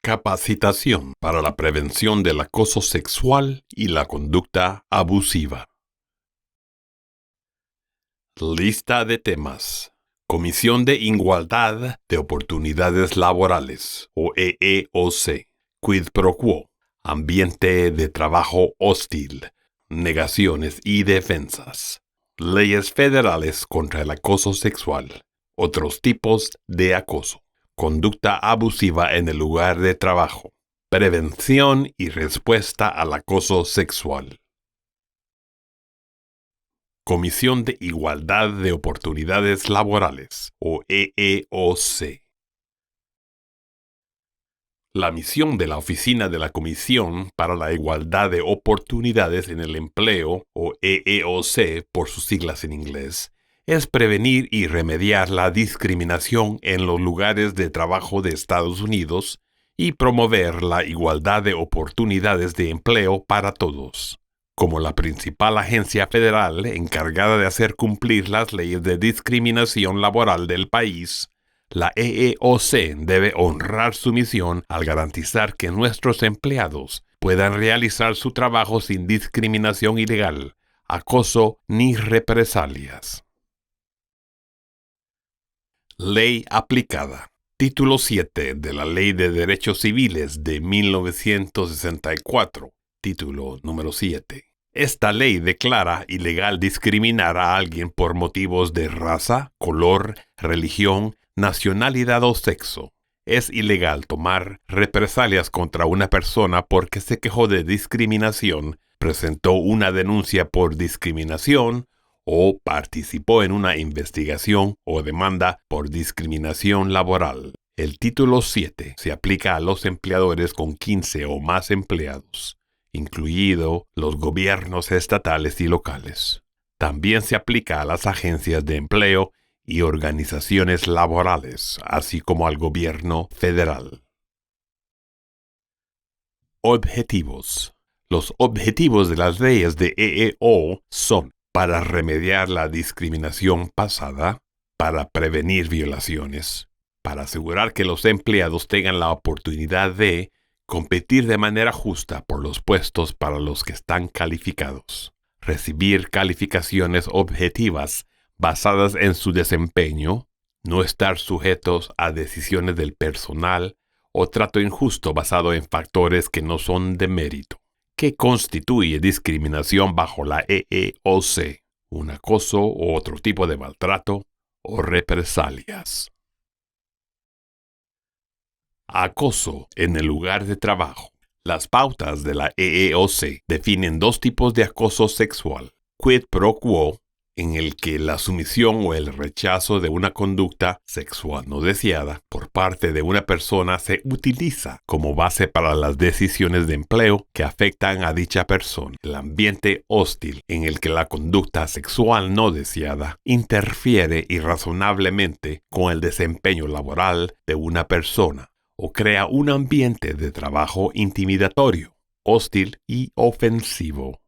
Capacitación para la prevención del acoso sexual y la conducta abusiva. Lista de temas. Comisión de Igualdad de Oportunidades Laborales, o EEOC. Quid pro quo. Ambiente de trabajo hostil. Negaciones y defensas. Leyes federales contra el acoso sexual. Otros tipos de acoso. Conducta abusiva en el lugar de trabajo. Prevención y respuesta al acoso sexual. Comisión de Igualdad de Oportunidades Laborales, o EEOC. La misión de la Oficina de la Comisión para la Igualdad de Oportunidades en el Empleo, o EEOC por sus siglas en inglés, es prevenir y remediar la discriminación en los lugares de trabajo de Estados Unidos y promover la igualdad de oportunidades de empleo para todos. Como la principal agencia federal encargada de hacer cumplir las leyes de discriminación laboral del país, la EEOC debe honrar su misión al garantizar que nuestros empleados puedan realizar su trabajo sin discriminación ilegal, acoso ni represalias. Ley aplicada. Título 7 de la Ley de Derechos Civiles de 1964. Título número 7. Esta ley declara ilegal discriminar a alguien por motivos de raza, color, religión, nacionalidad o sexo. Es ilegal tomar represalias contra una persona porque se quejó de discriminación, presentó una denuncia por discriminación o participó en una investigación o demanda por discriminación laboral. El título 7 se aplica a los empleadores con 15 o más empleados, incluidos los gobiernos estatales y locales. También se aplica a las agencias de empleo y organizaciones laborales, así como al gobierno federal. Objetivos. Los objetivos de las leyes de EEO son para remediar la discriminación pasada, para prevenir violaciones, para asegurar que los empleados tengan la oportunidad de competir de manera justa por los puestos para los que están calificados, recibir calificaciones objetivas basadas en su desempeño, no estar sujetos a decisiones del personal o trato injusto basado en factores que no son de mérito. ¿Qué constituye discriminación bajo la EEOC? Un acoso o otro tipo de maltrato o represalias. Acoso en el lugar de trabajo. Las pautas de la EEOC definen dos tipos de acoso sexual: quid pro quo, en el que la sumisión o el rechazo de una conducta sexual no deseada por parte de una persona se utiliza como base para las decisiones de empleo que afectan a dicha persona. El ambiente hostil, en el que la conducta sexual no deseada interfiere irrazonablemente con el desempeño laboral de una persona o crea un ambiente de trabajo intimidatorio, hostil y ofensivo.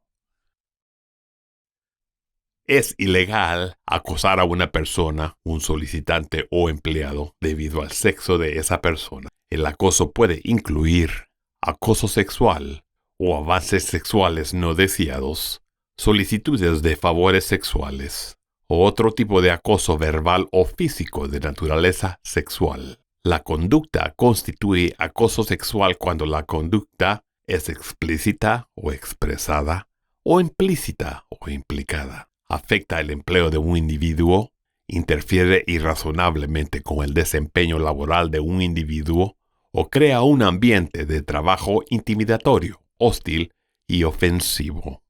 Es ilegal acosar a una persona, un solicitante o empleado, debido al sexo de esa persona. El acoso puede incluir acoso sexual o avances sexuales no deseados, solicitudes de favores sexuales o otro tipo de acoso verbal o físico de naturaleza sexual. La conducta constituye acoso sexual cuando la conducta es explícita o expresada o implícita o implicada. Afecta el empleo de un individuo, interfiere irrazonablemente con el desempeño laboral de un individuo o crea un ambiente de trabajo intimidatorio, hostil y ofensivo.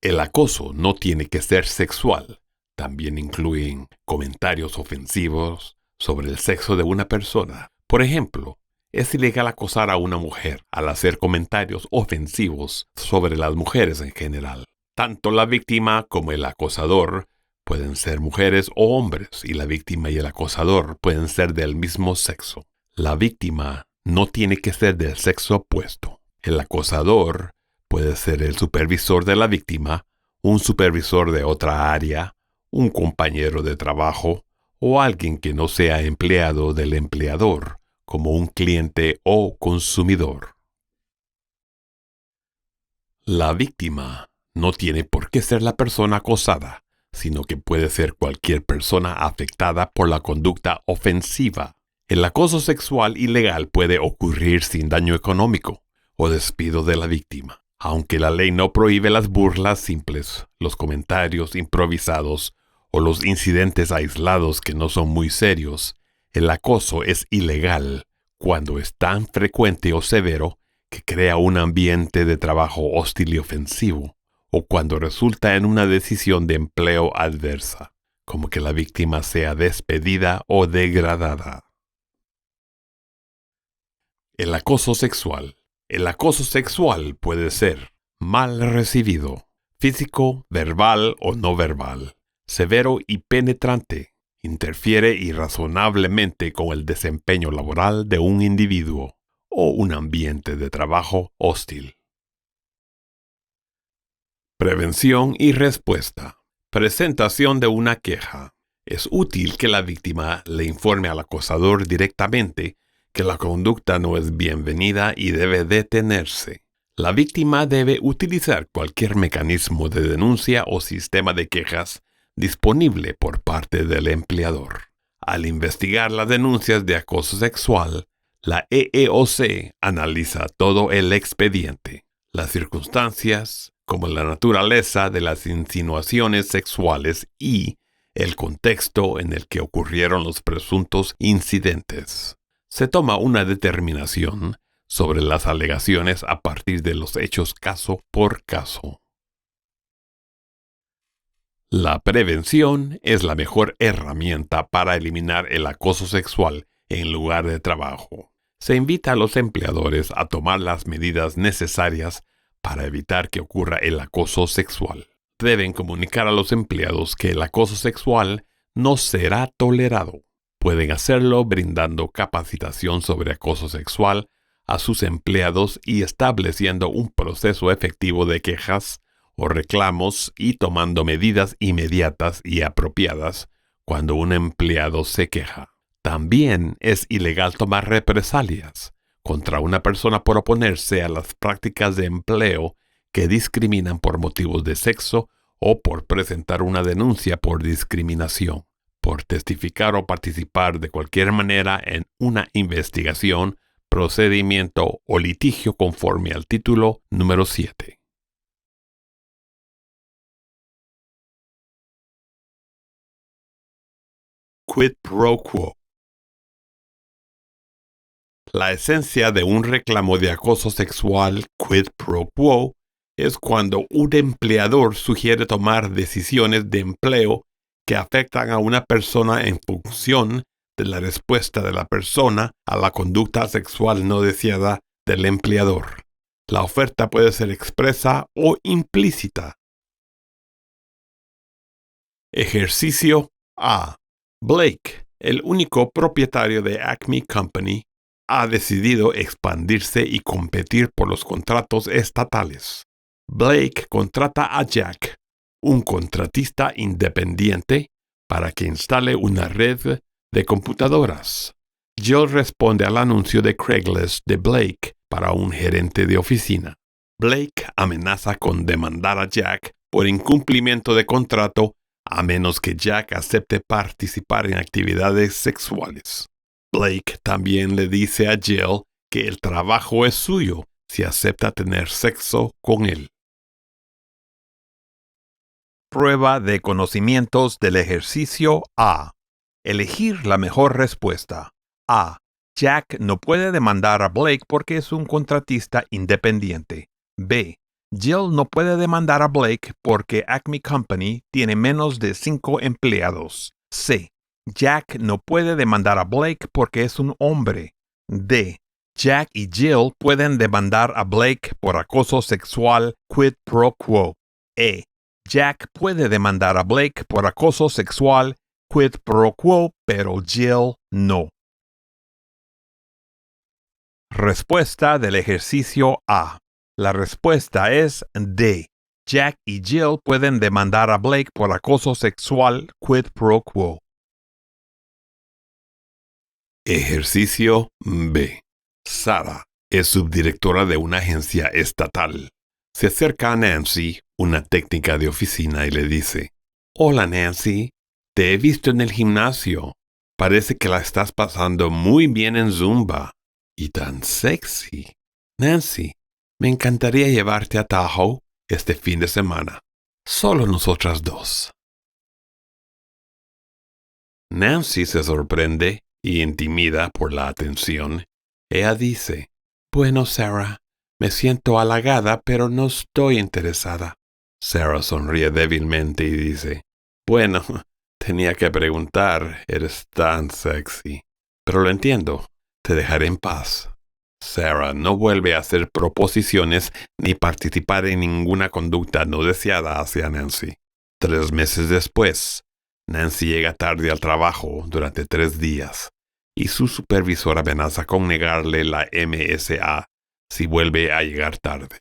El acoso no tiene que ser sexual. También incluyen comentarios ofensivos sobre el sexo de una persona. Por ejemplo, es ilegal acosar a una mujer al hacer comentarios ofensivos sobre las mujeres en general. Tanto la víctima como el acosador pueden ser mujeres o hombres, y la víctima y el acosador pueden ser del mismo sexo. La víctima no tiene que ser del sexo opuesto. El acosador puede ser el supervisor de la víctima, un supervisor de otra área, un compañero de trabajo o alguien que no sea empleado del empleador, como un cliente o consumidor. La víctima no tiene por qué ser la persona acosada, sino que puede ser cualquier persona afectada por la conducta ofensiva. El acoso sexual ilegal puede ocurrir sin daño económico o despido de la víctima. Aunque la ley no prohíbe las burlas simples, los comentarios improvisados o los incidentes aislados que no son muy serios, el acoso es ilegal cuando es tan frecuente o severo que crea un ambiente de trabajo hostil y ofensivo, o cuando resulta en una decisión de empleo adversa, como que la víctima sea despedida o degradada. El acoso sexual. El acoso sexual puede ser mal recibido, físico, verbal o no verbal, severo y penetrante, interfiere irrazonablemente con el desempeño laboral de un individuo o un ambiente de trabajo hostil. Prevención y respuesta. Presentación de una queja. Es útil que la víctima le informe al acosador directamente que la conducta no es bienvenida y debe detenerse. La víctima debe utilizar cualquier mecanismo de denuncia o sistema de quejas disponible por parte del empleador. Al investigar las denuncias de acoso sexual, la EEOC analiza todo el expediente, las circunstancias, como la naturaleza de las insinuaciones sexuales y el contexto en el que ocurrieron los presuntos incidentes. Se toma una determinación sobre las alegaciones a partir de los hechos caso por caso. La prevención es la mejor herramienta para eliminar el acoso sexual en lugar de trabajo. Se invita a los empleadores a tomar las medidas necesarias para evitar que ocurra el acoso sexual. Deben comunicar a los empleados que el acoso sexual no será tolerado. Pueden hacerlo brindando capacitación sobre acoso sexual a sus empleados y estableciendo un proceso efectivo de quejas o reclamos y tomando medidas inmediatas y apropiadas cuando un empleado se queja. También es ilegal tomar represalias contra una persona por oponerse a las prácticas de empleo que discriminan por motivos de sexo o por presentar una denuncia por discriminación, por testificar o participar de cualquier manera en una investigación, procedimiento o litigio conforme al título número 7. Quid pro quo. La esencia de un reclamo de acoso sexual quid pro quo es cuando un empleador sugiere tomar decisiones de empleo que afectan a una persona en función de la respuesta de la persona a la conducta sexual no deseada del empleador. La oferta puede ser expresa o implícita. Ejercicio A. Blake, el único propietario de Acme Company, ha decidido expandirse y competir por los contratos estatales. Blake contrata a Jack, un contratista independiente, para que instale una red de computadoras. Jill responde al anuncio de Craigslist de Blake para un gerente de oficina. Blake amenaza con demandar a Jack por incumplimiento de contrato a menos que Jack acepte participar en actividades sexuales. Blake también le dice a Jill que el trabajo es suyo si acepta tener sexo con él. Prueba de conocimientos del ejercicio A. Elegir la mejor respuesta. A. Jack no puede demandar a Blake porque es un contratista independiente. B. Jill no puede demandar a Blake porque Acme Company tiene menos de 5 empleados. C. Jack no puede demandar a Blake porque es un hombre. D. Jack y Jill pueden demandar a Blake por acoso sexual quid pro quo. E. Jack puede demandar a Blake por acoso sexual quid pro quo, pero Jill no. Respuesta del ejercicio A. La respuesta es D. Jack y Jill pueden demandar a Blake por acoso sexual quid pro quo. Ejercicio B. Sara es subdirectora de una agencia estatal. Se acerca a Nancy, una técnica de oficina, y le dice: «Hola, Nancy. Te he visto en el gimnasio. Parece que la estás pasando muy bien en Zumba. Y tan sexy. Nancy, me encantaría llevarte a Tahoe este fin de semana. Solo nosotras dos». Nancy se sorprende y intimida por la atención. Ella dice: «Bueno, Sarah, me siento halagada, pero no estoy interesada». Sarah sonríe débilmente y dice: «Bueno, tenía que preguntar, eres tan sexy. Pero lo entiendo, te dejaré en paz». Sarah no vuelve a hacer proposiciones ni participar en ninguna conducta no deseada hacia Nancy. 3 meses después, Nancy llega tarde al trabajo durante 3 días y su supervisor amenaza con negarle la MSA si vuelve a llegar tarde.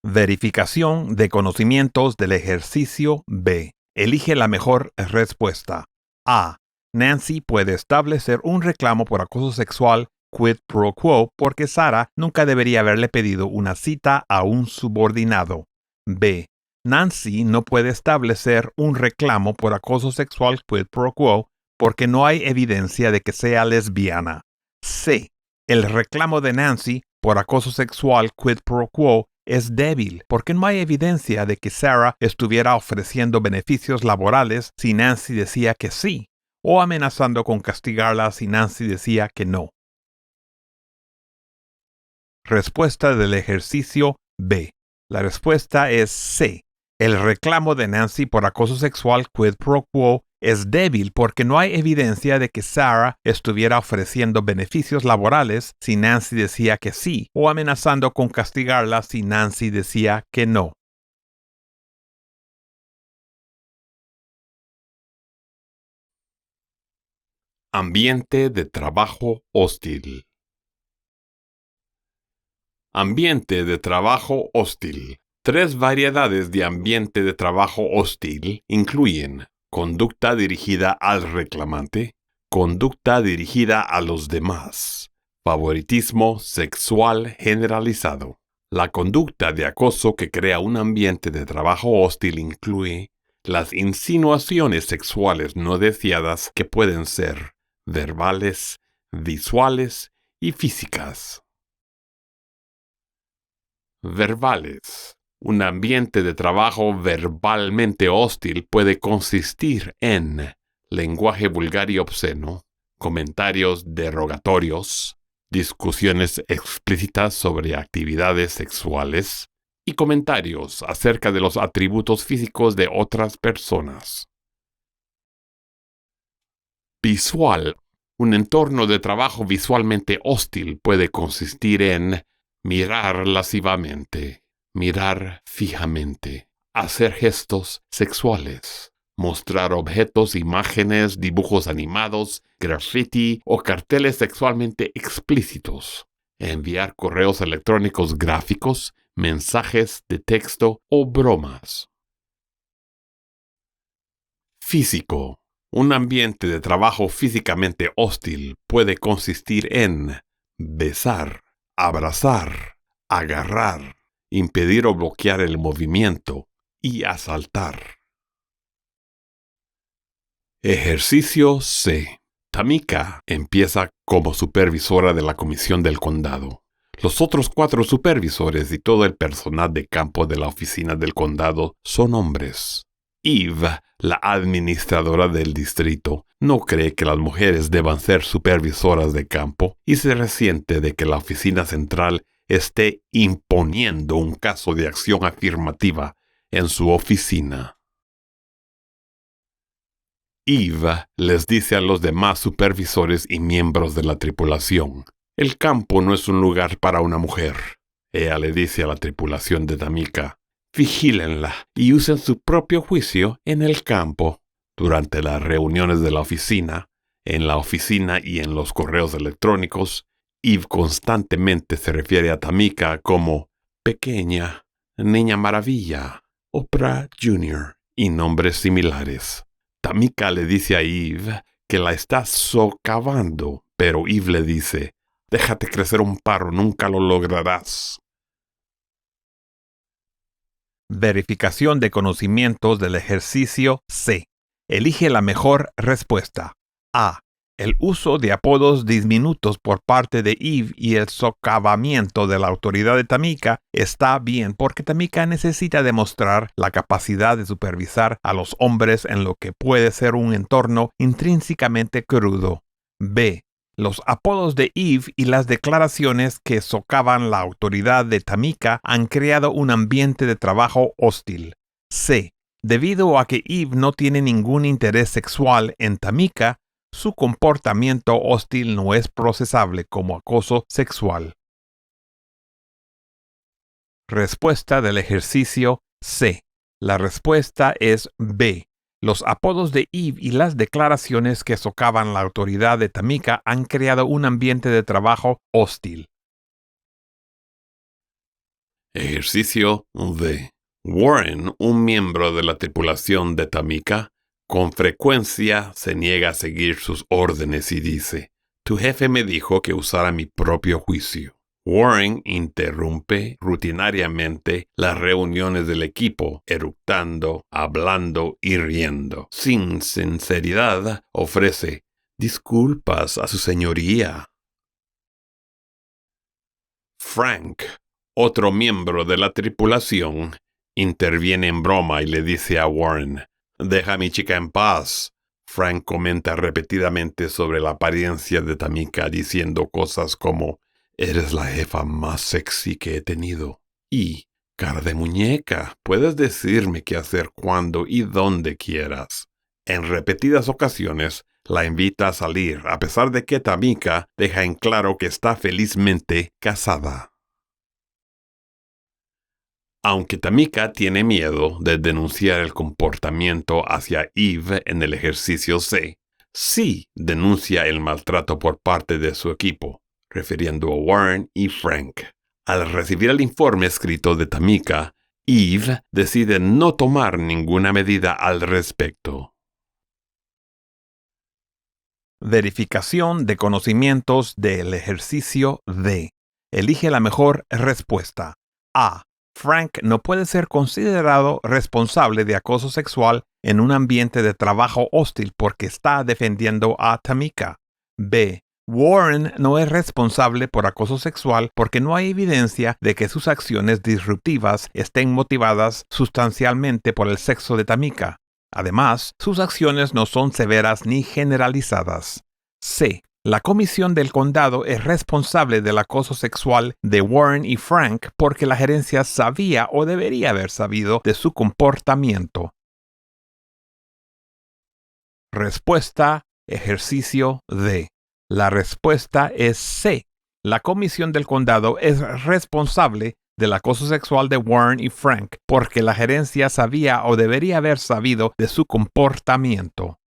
Verificación de conocimientos del ejercicio B. Elige la mejor respuesta. A. Nancy puede establecer un reclamo por acoso sexual quid pro quo porque Sara nunca debería haberle pedido una cita a un subordinado. B. Nancy no puede establecer un reclamo por acoso sexual quid pro quo porque no hay evidencia de que sea lesbiana. C. El reclamo de Nancy por acoso sexual quid pro quo es débil porque no hay evidencia de que Sarah estuviera ofreciendo beneficios laborales si Nancy decía que sí, o amenazando con castigarla si Nancy decía que no. Respuesta del ejercicio B. La respuesta es C. El reclamo de Nancy por acoso sexual quid pro quo es débil porque no hay evidencia de que Sarah estuviera ofreciendo beneficios laborales si Nancy decía que sí, o amenazando con castigarla si Nancy decía que no. Ambiente de trabajo hostil. Ambiente de trabajo hostil. 3 variedades de ambiente de trabajo hostil incluyen conducta dirigida al reclamante, conducta dirigida a los demás, favoritismo sexual generalizado. La conducta de acoso que crea un ambiente de trabajo hostil incluye las insinuaciones sexuales no deseadas que pueden ser verbales, visuales y físicas. Verbales. Un ambiente de trabajo verbalmente hostil puede consistir en lenguaje vulgar y obsceno, comentarios derogatorios, discusiones explícitas sobre actividades sexuales y comentarios acerca de los atributos físicos de otras personas. Visual. Un entorno de trabajo visualmente hostil puede consistir en mirar lascivamente, mirar fijamente, hacer gestos sexuales, mostrar objetos, imágenes, dibujos animados, graffiti o carteles sexualmente explícitos, enviar correos electrónicos gráficos, mensajes de texto o bromas. Físico. Un ambiente de trabajo físicamente hostil puede consistir en besar, abrazar, agarrar, impedir o bloquear el movimiento y asaltar. Ejercicio C. Tamika empieza como supervisora de la comisión del condado. Los otros 4 supervisores y todo el personal de campo de la oficina del condado son hombres. Eve, la administradora del distrito, no cree que las mujeres deban ser supervisoras de campo y se resiente de que la oficina central esté imponiendo un caso de acción afirmativa en su oficina. Eve les dice a los demás supervisores y miembros de la tripulación: «El campo no es un lugar para una mujer». Ella le dice a la tripulación de Tamika: «Vigílenla y usen su propio juicio en el campo». Durante las reuniones de la oficina, en la oficina y en los correos electrónicos, Eve constantemente se refiere a Tamika como pequeña, niña maravilla, Oprah Jr. y nombres similares. Tamika le dice a Eve que la está socavando, pero Eve le dice, déjate crecer un paro, nunca lo lograrás. Verificación de conocimientos del ejercicio C. Elige la mejor respuesta. A. El uso de apodos diminutos por parte de Eve y el socavamiento de la autoridad de Tamika está bien porque Tamika necesita demostrar la capacidad de supervisar a los hombres en lo que puede ser un entorno intrínsecamente crudo. B. Los apodos de Eve y las declaraciones que socavan la autoridad de Tamika han creado un ambiente de trabajo hostil. C. Debido a que Eve no tiene ningún interés sexual en Tamika, su comportamiento hostil no es procesable como acoso sexual. Respuesta del ejercicio C. La respuesta es B. Los apodos de Eve y las declaraciones que socavan la autoridad de Tamika han creado un ambiente de trabajo hostil. Ejercicio D. Warren, un miembro de la tripulación de Tamika, con frecuencia se niega a seguir sus órdenes y dice, tu jefe me dijo que usara mi propio juicio. Warren interrumpe rutinariamente las reuniones del equipo, eructando, hablando y riendo. Sin sinceridad, ofrece disculpas a su señoría. Frank, otro miembro de la tripulación, interviene en broma y le dice a Warren, deja a mi chica en paz. Frank comenta repetidamente sobre la apariencia de Tamika diciendo cosas como, eres la jefa más sexy que he tenido. Y, cara de muñeca, puedes decirme qué hacer cuando y dónde quieras. En repetidas ocasiones, la invita a salir, a pesar de que Tamika deja en claro que está felizmente casada. Aunque Tamika tiene miedo de denunciar el comportamiento hacia Eve en el ejercicio C, sí denuncia el maltrato por parte de su equipo, refiriendo a Warren y Frank. Al recibir el informe escrito de Tamika, Eve decide no tomar ninguna medida al respecto. Verificación de conocimientos del ejercicio D. Elige la mejor respuesta. A. Frank no puede ser considerado responsable de acoso sexual en un ambiente de trabajo hostil porque está defendiendo a Tamika. B. Warren no es responsable por acoso sexual porque no hay evidencia de que sus acciones disruptivas estén motivadas sustancialmente por el sexo de Tamika. Además, sus acciones no son severas ni generalizadas. C. La Comisión del Condado es responsable del acoso sexual de Warren y Frank porque la gerencia sabía o debería haber sabido de su comportamiento. Respuesta, ejercicio D. La respuesta es C. La Comisión del Condado es responsable del acoso sexual de Warren y Frank porque la gerencia sabía o debería haber sabido de su comportamiento.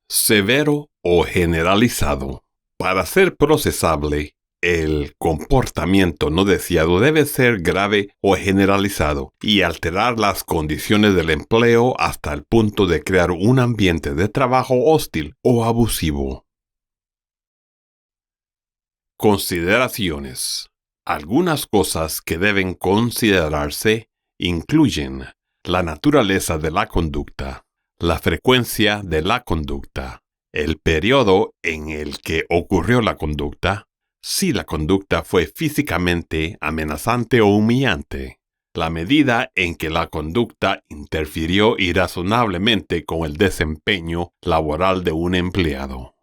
Severo o generalizado. Para ser procesable, el comportamiento no deseado debe ser grave o generalizado y alterar las condiciones del empleo hasta el punto de crear un ambiente de trabajo hostil o abusivo. Consideraciones. Algunas cosas que deben considerarse incluyen la naturaleza de la conducta, la frecuencia de la conducta, el periodo en el que ocurrió la conducta, si la conducta fue físicamente amenazante o humillante, la medida en que la conducta interfirió irrazonablemente con el desempeño laboral de un empleado.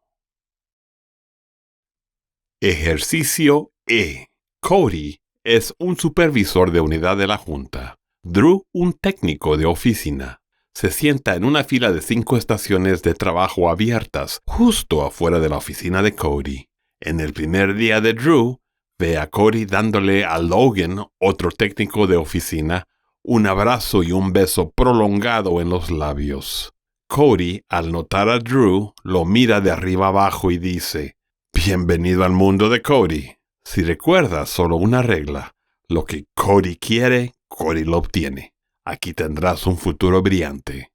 Ejercicio E. Cody es un supervisor de unidad de la Junta. Drew, un técnico de oficina. Se sienta en una fila de 5 estaciones de trabajo abiertas, justo afuera de la oficina de Cody. En el primer día de Drew, ve a Cody dándole a Logan, otro técnico de oficina, un abrazo y un beso prolongado en los labios. Cody, al notar a Drew, lo mira de arriba abajo y dice, «Bienvenido al mundo de Cody. Si recuerdas solo una regla, lo que Cody quiere, Cody lo obtiene. Aquí tendrás un futuro brillante».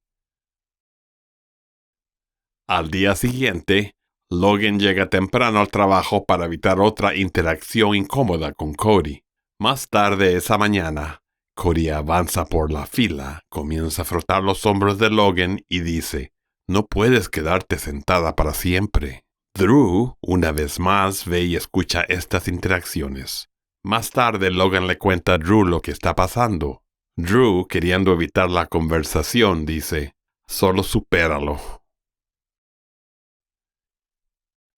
Al día siguiente, Logan llega temprano al trabajo para evitar otra interacción incómoda con Cody. Más tarde esa mañana, Cody avanza por la fila, comienza a frotar los hombros de Logan y dice: «No puedes quedarte sentada para siempre». Drew, una vez más, ve y escucha estas interacciones. Más tarde, Logan le cuenta a Drew lo que está pasando. Drew, queriendo evitar la conversación, dice: «Solo supéralo».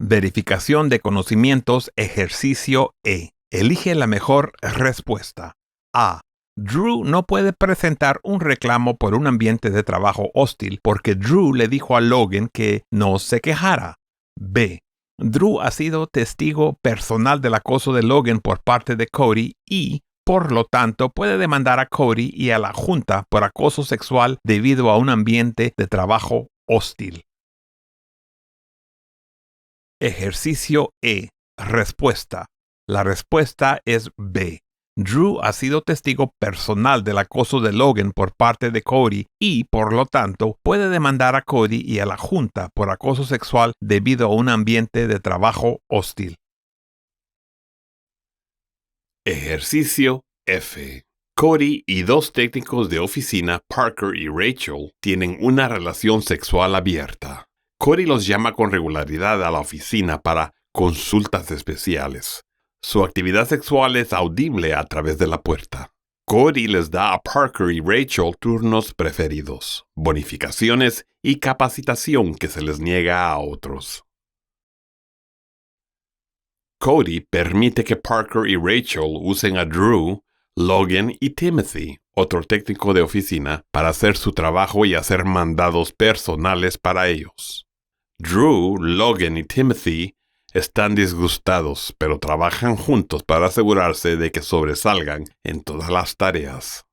Verificación de conocimientos, ejercicio E. Elige la mejor respuesta. A. Drew no puede presentar un reclamo por un ambiente de trabajo hostil porque Drew le dijo a Logan que no se quejara. B. Drew ha sido testigo personal del acoso de Logan por parte de Cody y, por lo tanto, puede demandar a Cody y a la junta por acoso sexual debido a un ambiente de trabajo hostil. Ejercicio E. Respuesta. La respuesta es B. Drew ha sido testigo personal del acoso de Logan por parte de Cody y, por lo tanto, puede demandar a Cody y a la junta por acoso sexual debido a un ambiente de trabajo hostil. Ejercicio F. Cody y dos técnicos de oficina, Parker y Rachel, tienen una relación sexual abierta. Cody los llama con regularidad a la oficina para consultas especiales. Su actividad sexual es audible a través de la puerta. Cody les da a Parker y Rachel turnos preferidos, bonificaciones y capacitación que se les niega a otros. Cody permite que Parker y Rachel usen a Drew, Logan y Timothy, otro técnico de oficina, para hacer su trabajo y hacer mandados personales para ellos. Drew, Logan y Timothy están disgustados, pero trabajan juntos para asegurarse de que sobresalgan en todas las tareas.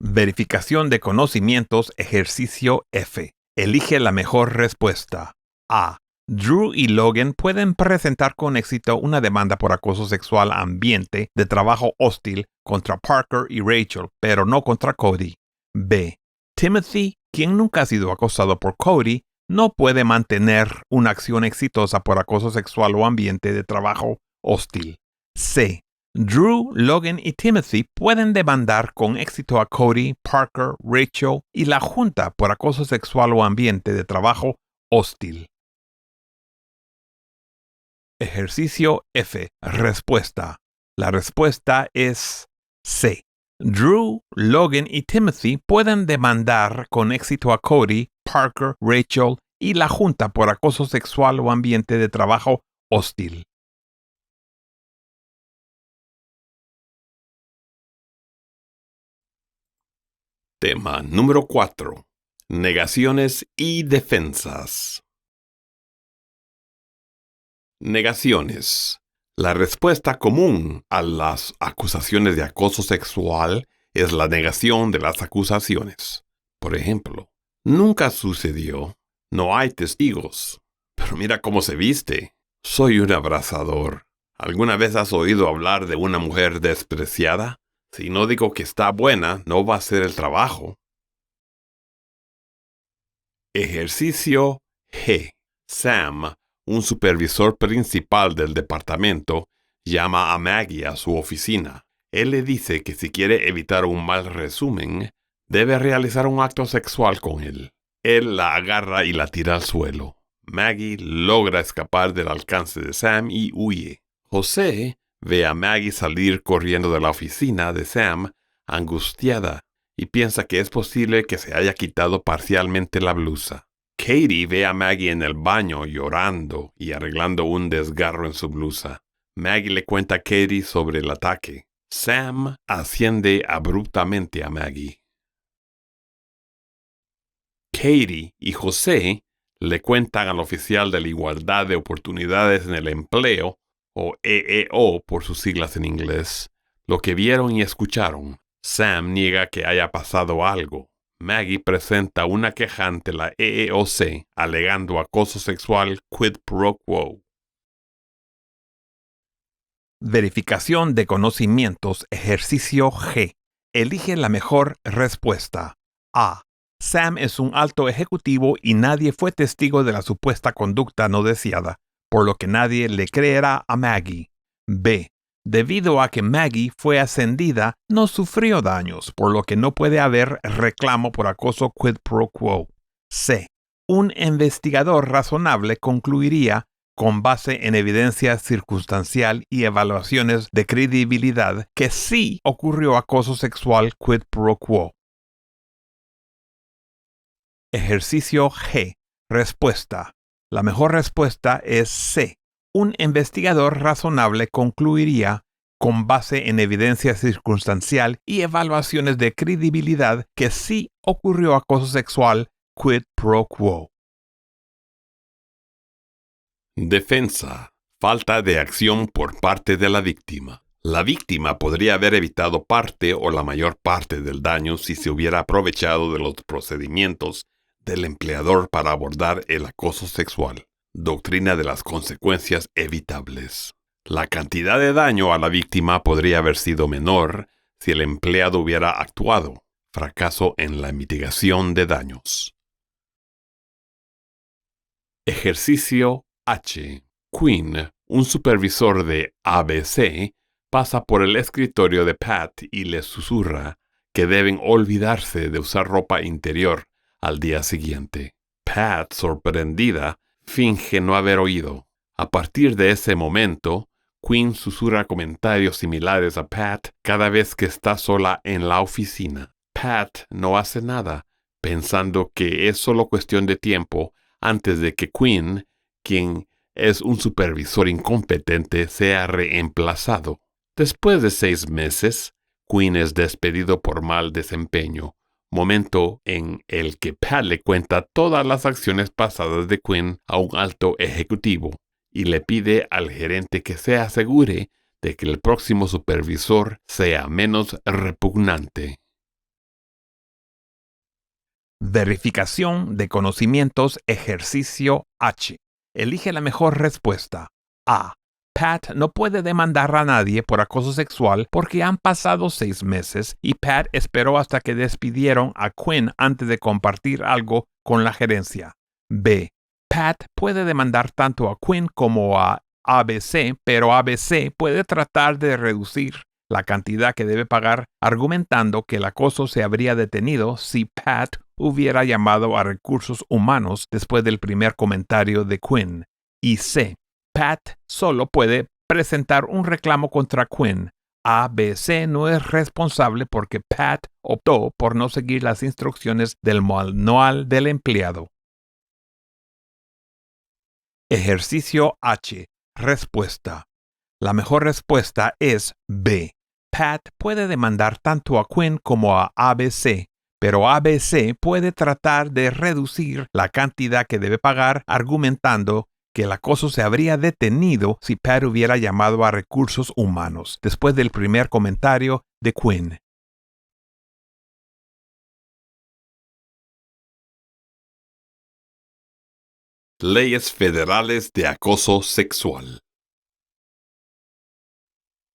Verificación de conocimientos, ejercicio F. Elige la mejor respuesta. A. Drew y Logan pueden presentar con éxito una demanda por acoso sexual ambiente de trabajo hostil contra Parker y Rachel, pero no contra Cody. B. Timothy, quien nunca ha sido acosado por Cody, no puede mantener una acción exitosa por acoso sexual o ambiente de trabajo hostil. C. Drew, Logan y Timothy pueden demandar con éxito a Cody, Parker, Rachel y la junta por acoso sexual o ambiente de trabajo hostil. Ejercicio F. Respuesta. La respuesta es C. Drew, Logan y Timothy pueden demandar con éxito a Cody, Parker, Rachel y la junta por acoso sexual o ambiente de trabajo hostil. Tema número 4. Negaciones y defensas. Negaciones. La respuesta común a las acusaciones de acoso sexual es la negación de las acusaciones. Por ejemplo, nunca sucedió, no hay testigos, pero mira cómo se viste, soy un abrasador. ¿Alguna vez has oído hablar de una mujer despreciada? Si no digo que está buena, no va a hacer el trabajo. Ejercicio G. Sam, un supervisor principal del departamento, llama a Maggie a su oficina. Él le dice que si quiere evitar un mal resumen, debe realizar un acto sexual con él. Él la agarra y la tira al suelo. Maggie logra escapar del alcance de Sam y huye. José ve a Maggie salir corriendo de la oficina de Sam, angustiada, y piensa que es posible que se haya quitado parcialmente la blusa. Katie ve a Maggie en el baño llorando y arreglando un desgarro en su blusa. Maggie le cuenta a Katie sobre el ataque. Sam asciende abruptamente a Maggie. Katie y José le cuentan al oficial de la Igualdad de Oportunidades en el Empleo, o EEO por sus siglas en inglés, lo que vieron y escucharon. Sam niega que haya pasado algo. Maggie presenta una queja ante la EEOC alegando acoso sexual quid pro quo. Verificación de conocimientos, ejercicio G. Elige la mejor respuesta. A. Sam es un alto ejecutivo y nadie fue testigo de la supuesta conducta no deseada, por lo que nadie le creerá a Maggie. B. Debido a que Maggie fue ascendida, no sufrió daños, por lo que no puede haber reclamo por acoso quid pro quo. C. Un investigador razonable concluiría, con base en evidencia circunstancial y evaluaciones de credibilidad, que sí ocurrió acoso sexual quid pro quo. Ejercicio G. Respuesta. La mejor respuesta es C. Un investigador razonable concluiría, con base en evidencia circunstancial y evaluaciones de credibilidad, que sí ocurrió acoso sexual quid pro quo. Defensa. Falta de acción por parte de la víctima. La víctima podría haber evitado parte o la mayor parte del daño si se hubiera aprovechado de los procedimientos del empleador para abordar el acoso sexual. Doctrina de las consecuencias evitables. La cantidad de daño a la víctima podría haber sido menor si el empleado hubiera actuado. Fracaso en la mitigación de daños. Ejercicio H. Quinn, un supervisor de ABC, pasa por el escritorio de Pat y le susurra que deben olvidarse de usar ropa interior al día siguiente. Pat, sorprendida, finge no haber oído. A partir de ese momento, Quinn susurra comentarios similares a Pat cada vez que está sola en la oficina. Pat no hace nada, pensando que es solo cuestión de tiempo antes de que Quinn, quien es un supervisor incompetente, sea reemplazado. Después de 6 meses, Quinn es despedido por mal desempeño, momento en el que Pat le cuenta todas las acciones pasadas de Quinn a un alto ejecutivo y le pide al gerente que se asegure de que el próximo supervisor sea menos repugnante. Verificación de conocimientos. Ejercicio H. Elige la mejor respuesta. A. Pat no puede demandar a nadie por acoso sexual porque han pasado 6 meses y Pat esperó hasta que despidieron a Quinn antes de compartir algo con la gerencia. B. Pat puede demandar tanto a Quinn como a ABC, pero ABC puede tratar de reducir la cantidad que debe pagar, argumentando que el acoso se habría detenido si Pat hubiera llamado a recursos humanos después del primer comentario de Quinn. Y C. Pat solo puede presentar un reclamo contra Quinn. ABC no es responsable porque Pat optó por no seguir las instrucciones del manual del empleado. Ejercicio H. Respuesta. La mejor respuesta es B. Pat puede demandar tanto a Quinn como a ABC, pero ABC puede tratar de reducir la cantidad que debe pagar, argumentando que el acoso se habría detenido si Pat hubiera llamado a recursos humanos después del primer comentario de Quinn. Leyes federales de acoso sexual.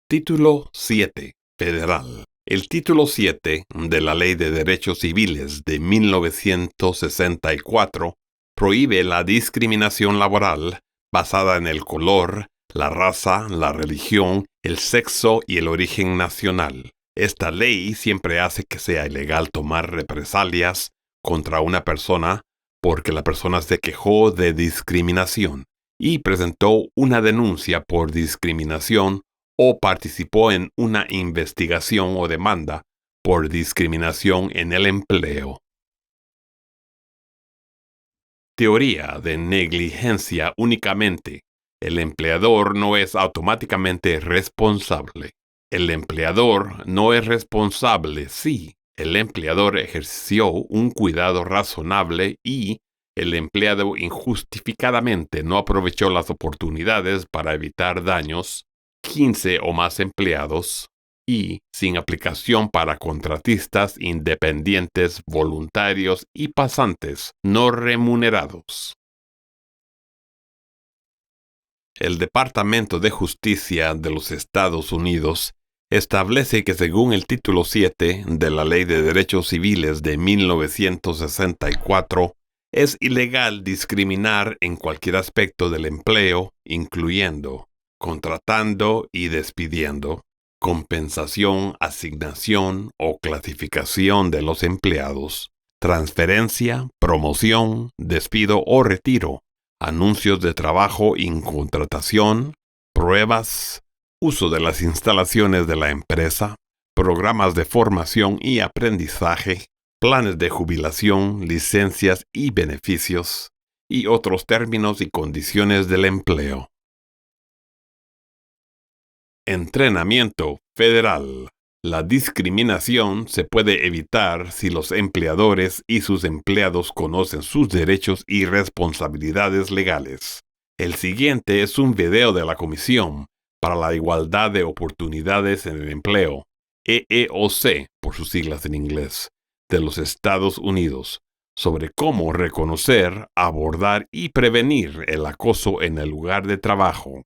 Título 7. Federal. El título 7 de la Ley de Derechos Civiles de 1964 prohíbe la discriminación laboral basada en el color, la raza, la religión, el sexo y el origen nacional. Esta ley siempre hace que sea ilegal tomar represalias contra una persona porque la persona se quejó de discriminación y presentó una denuncia por discriminación o participó en una investigación o demanda por discriminación en el empleo. Teoría de negligencia únicamente. El empleador no es automáticamente responsable. El empleador no es responsable si el empleador ejerció un cuidado razonable y el empleado injustificadamente no aprovechó las oportunidades para evitar daños, 15 o más empleados, y sin aplicación para contratistas independientes, voluntarios y pasantes no remunerados. El Departamento de Justicia de los Estados Unidos establece que según el título 7 de la Ley de Derechos Civiles de 1964, es ilegal discriminar en cualquier aspecto del empleo, incluyendo contratando y despidiendo, compensación, asignación o clasificación de los empleados, transferencia, promoción, despido o retiro, anuncios de trabajo y contratación, pruebas, uso de las instalaciones de la empresa, programas de formación y aprendizaje, planes de jubilación, licencias y beneficios, y otros términos y condiciones del empleo. Entrenamiento federal. La discriminación se puede evitar si los empleadores y sus empleados conocen sus derechos y responsabilidades legales. El siguiente es un video de la Comisión para la Igualdad de Oportunidades en el Empleo, EEOC por sus siglas en inglés, de los Estados Unidos, sobre cómo reconocer, abordar y prevenir el acoso en el lugar de trabajo.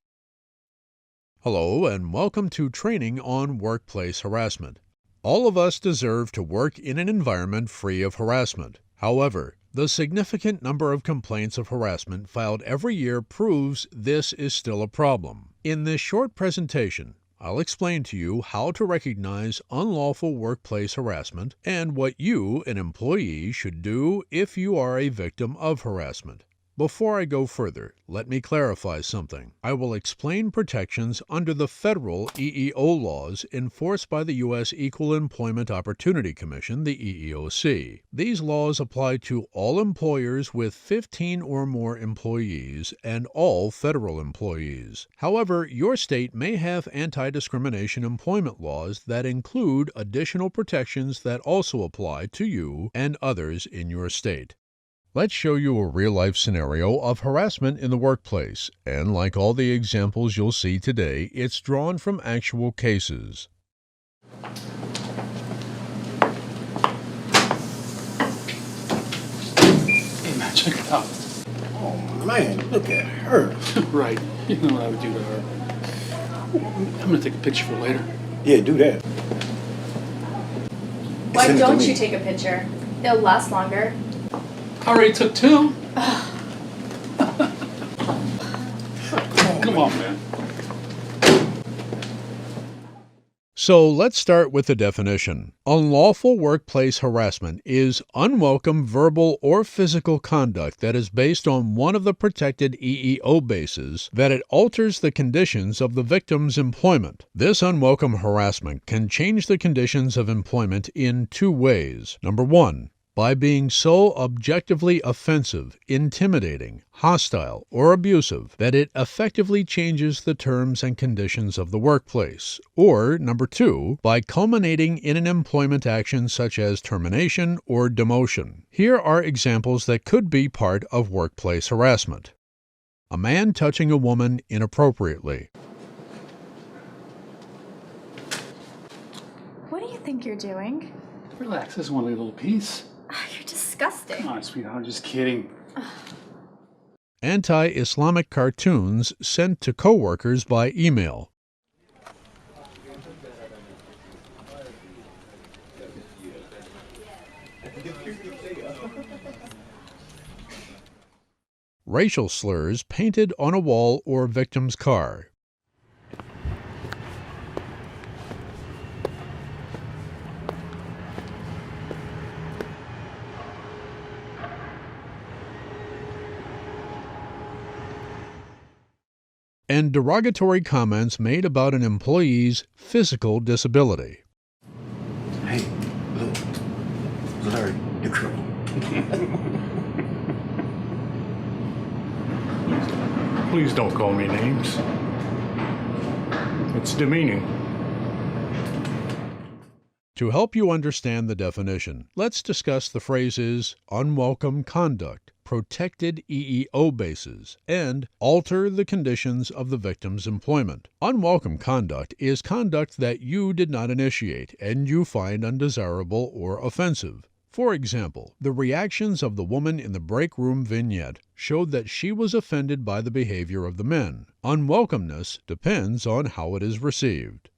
Hello, and welcome to Training on Workplace Harassment. All of us deserve to work in an environment free of harassment. However, the significant number of complaints of harassment filed every year proves this is still a problem. In this short presentation, I'll explain to you how to recognize unlawful workplace harassment and what you, an employee, should do if you are a victim of harassment. Before I go further, let me clarify something. I will explain protections under the federal EEO laws enforced by the U.S. Equal Employment Opportunity Commission, the EEOC. These laws apply to all employers with 15 or more employees and all federal employees. However, your state may have anti-discrimination employment laws that include additional protections that also apply to you and others in your state. Let's show you a real-life scenario of harassment in the workplace, and like all the examples you'll see today, it's drawn from actual cases. Hey man, check it out. Oh man, look at her. Right, you know what I would do to her. I'm gonna take a picture for later. Yeah, do that. Why Send it to don't me. you take a picture? It'll last longer. I already took 2. Come on, man. So let's start with the definition. Unlawful workplace harassment is unwelcome verbal or physical conduct that is based on one of the protected EEO bases that it alters the conditions of the victim's employment. This unwelcome harassment can change the conditions of employment in 2 ways. Number 1, by being so objectively offensive, intimidating, hostile, or abusive that it effectively changes the terms and conditions of the workplace. Or, number 2, by culminating in an employment action such as termination or demotion. Here are examples that could be part of workplace harassment. A man touching a woman inappropriately. What do you think you're doing? Relax, this is one little piece. You're disgusting. Come on, sweetheart, I'm just kidding. Anti-Islamic cartoons sent to coworkers by email. Racial slurs painted on a wall or victim's car. And derogatory comments made about an employee's physical disability. Hey, look. Larry, you're trouble. Please don't call me names. It's demeaning. To help you understand the definition, let's discuss the phrases unwelcome conduct, protected EEO bases, and alter the conditions of the victim's employment. Unwelcome conduct is conduct that you did not initiate and you find undesirable or offensive. For example, the reactions of the woman in the break room vignette showed that she was offended by the behavior of the men. Unwelcomeness depends on how it is received.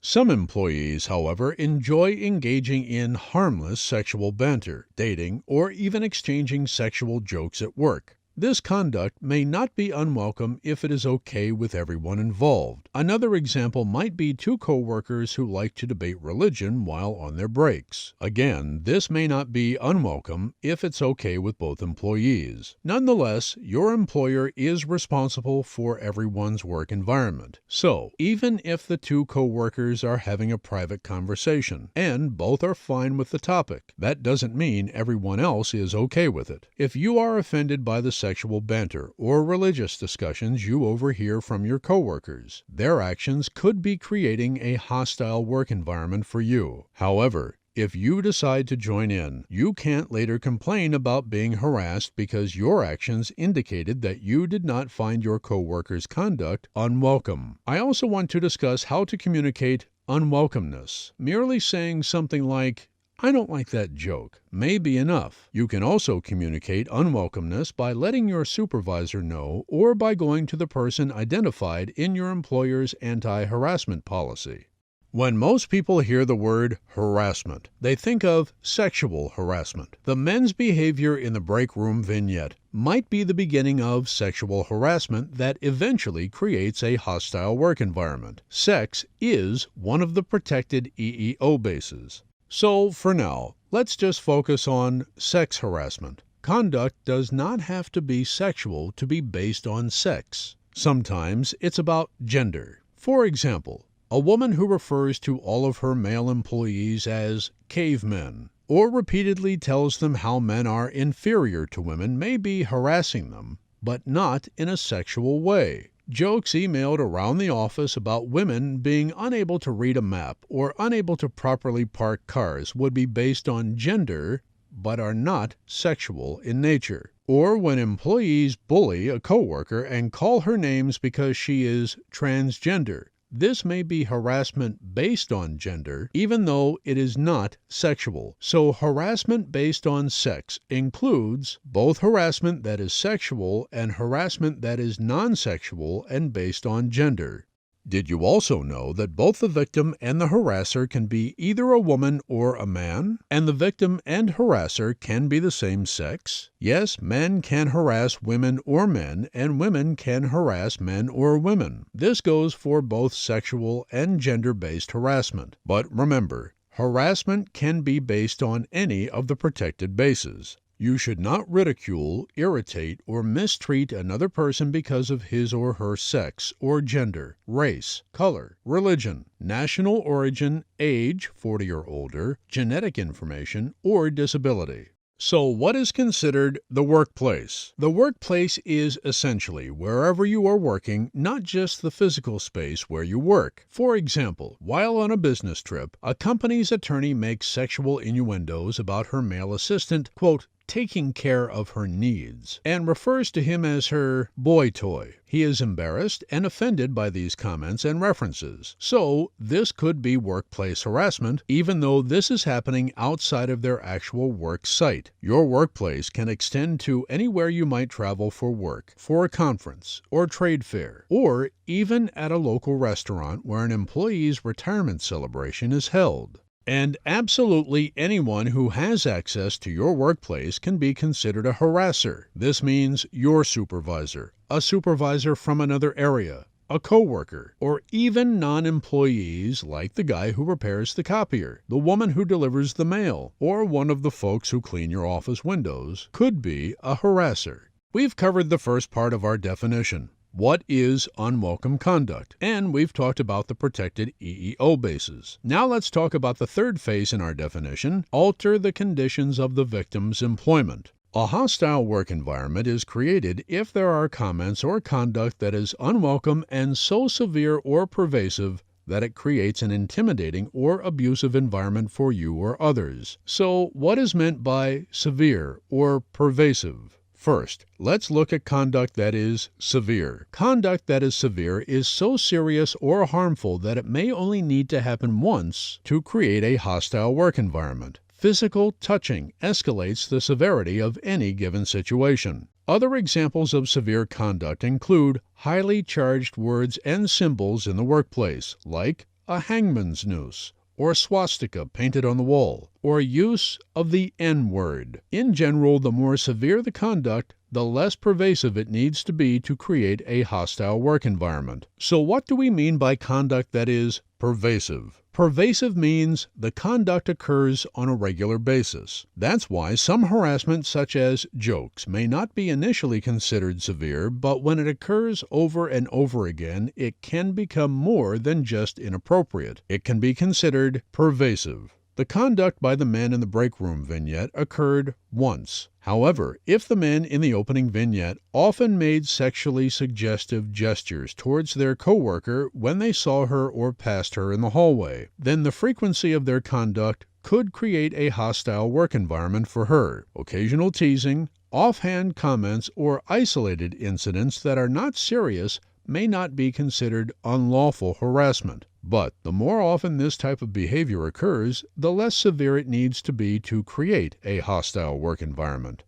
Some employees, however, enjoy engaging in harmless sexual banter, dating, or even exchanging sexual jokes at work. This conduct may not be unwelcome if it is okay with everyone involved. Another example might be two coworkers who like to debate religion while on their breaks. Again, this may not be unwelcome if it's okay with both employees. Nonetheless, your employer is responsible for everyone's work environment. So, even if the two coworkers are having a private conversation and both are fine with the topic, that doesn't mean everyone else is okay with it. If you are offended by the sexual banter or religious discussions you overhear from your coworkers, their actions could be creating a hostile work environment for you. However, if you decide to join in, you can't later complain about being harassed because your actions indicated that you did not find your coworkers' conduct unwelcome. I also want to discuss how to communicate unwelcomeness. Merely saying something like, "I don't like that joke," may be enough. You can also communicate unwelcomeness by letting your supervisor know or by going to the person identified in your employer's anti-harassment policy. When most people hear the word harassment, they think of sexual harassment. The men's behavior in the break room vignette might be the beginning of sexual harassment that eventually creates a hostile work environment. Sex is one of the protected EEO bases. So, for now, let's just focus on sex harassment. Conduct does not have to be sexual to be based on sex. Sometimes it's about gender. For example, a woman who refers to all of her male employees as cavemen, or repeatedly tells them how men are inferior to women may be harassing them, but not in a sexual way. Jokes emailed around the office about women being unable to read a map or unable to properly park cars would be based on gender, but are not sexual in nature. Or when employees bully a coworker and call her names because she is transgender. This may be harassment based on gender, even though it is not sexual. So harassment based on sex includes both harassment that is sexual and harassment that is non-sexual and based on gender. Did you also know that both the victim and the harasser can be either a woman or a man? And the victim and harasser can be the same sex? Yes, men can harass women or men, and women can harass men or women. This goes for both sexual and gender-based harassment. But remember, harassment can be based on any of the protected bases. You should not ridicule, irritate, or mistreat another person because of his or her sex or gender, race, color, religion, national origin, age, 40 or older, genetic information, or disability. So what is considered the workplace? The workplace is essentially wherever you are working, not just the physical space where you work. For example, while on a business trip, a company's attorney makes sexual innuendos about her male assistant, quote, taking care of her needs, and refers to him as her boy toy. He is embarrassed and offended by these comments and references. So, this could be workplace harassment, even though this is happening outside of their actual work site. Your workplace can extend to anywhere you might travel for work, for a conference, or trade fair, or even at a local restaurant where an employee's retirement celebration is held. And absolutely anyone who has access to your workplace can be considered a harasser. This means your supervisor, a supervisor from another area, a coworker, or even non-employees like the guy who repairs the copier, the woman who delivers the mail, or one of the folks who clean your office windows could be a harasser. We've covered the first part of our definition. What is unwelcome conduct? And we've talked about the protected EEO bases. Now let's talk about the third phase in our definition, alter the conditions of the victim's employment. A hostile work environment is created if there are comments or conduct that is unwelcome and so severe or pervasive that it creates an intimidating or abusive environment for you or others. So, what is meant by severe or pervasive? First, let's look at conduct that is severe. Conduct that is severe is so serious or harmful that it may only need to happen once to create a hostile work environment. Physical touching escalates the severity of any given situation. Other examples of severe conduct include highly charged words and symbols in the workplace, like a hangman's noose, or a swastika painted on the wall, or use of the N-word. In general, the more severe the conduct, the less pervasive it needs to be to create a hostile work environment. So what do we mean by conduct that is pervasive? Pervasive means the conduct occurs on a regular basis. That's why some harassment, such as jokes, may not be initially considered severe, but when it occurs over and over again, it can become more than just inappropriate. It can be considered pervasive. The conduct by the man in the break room vignette occurred once. However, if the men in the opening vignette often made sexually suggestive gestures towards their coworker when they saw her or passed her in the hallway, then the frequency of their conduct could create a hostile work environment for her. Occasional teasing, offhand comments, or isolated incidents that are not serious may not be considered unlawful harassment. But the more often this type of behavior occurs, the less severe it needs to be to create a hostile work environment.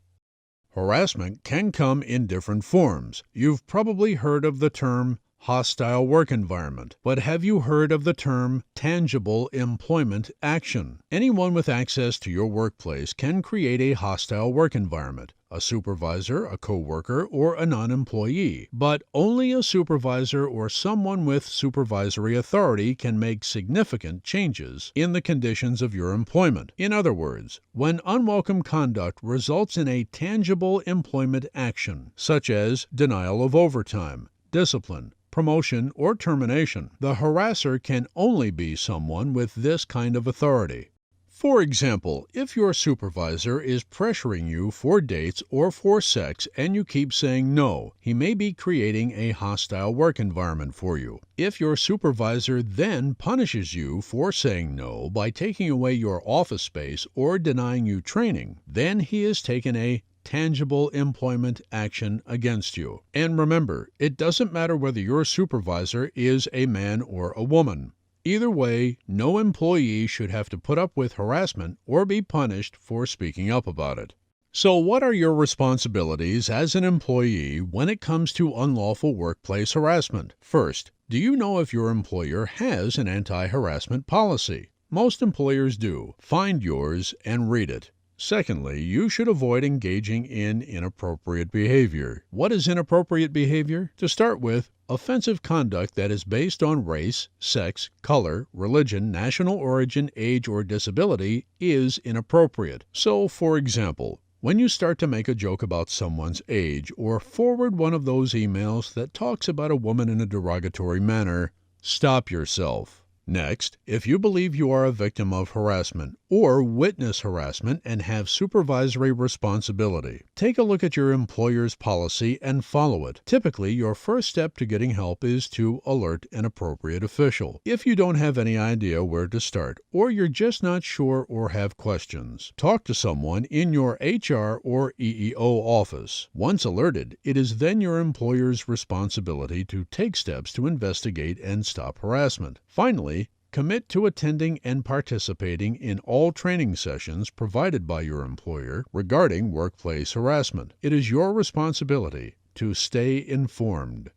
Harassment can come in different forms. You've probably heard of the term hostile work environment, but have you heard of the term tangible employment action? Anyone with access to your workplace can create a hostile work environment. A supervisor, a coworker, or a non-employee. But only a supervisor or someone with supervisory authority can make significant changes in the conditions of your employment. In other words, when unwelcome conduct results in a tangible employment action, such as denial of overtime, discipline, promotion, or termination, the harasser can only be someone with this kind of authority. For example, if your supervisor is pressuring you for dates or for sex and you keep saying no, he may be creating a hostile work environment for you. If your supervisor then punishes you for saying no by taking away your office space or denying you training, then he has taken a tangible employment action against you. And remember, it doesn't matter whether your supervisor is a man or a woman. Either way, no employee should have to put up with harassment or be punished for speaking up about it. So what are your responsibilities as an employee when it comes to unlawful workplace harassment? First, do you know if your employer has an anti-harassment policy? Most employers do. Find yours and read it. Secondly, you should avoid engaging in inappropriate behavior. What is inappropriate behavior? To start with, offensive conduct that is based on race, sex, color, religion, national origin, age, or disability is inappropriate. So, for example, when you start to make a joke about someone's age or forward one of those emails that talks about a woman in a derogatory manner, stop yourself. Next, if you believe you are a victim of harassment or witness harassment and have supervisory responsibility, take a look at your employer's policy and follow it. Typically, your first step to getting help is to alert an appropriate official. If you don't have any idea where to start, or you're just not sure or have questions, talk to someone in your HR or EEO office. Once alerted, it is then your employer's responsibility to take steps to investigate and stop harassment. Finally, commit to attending and participating in all training sessions provided by your employer regarding workplace harassment. It is your responsibility to stay informed.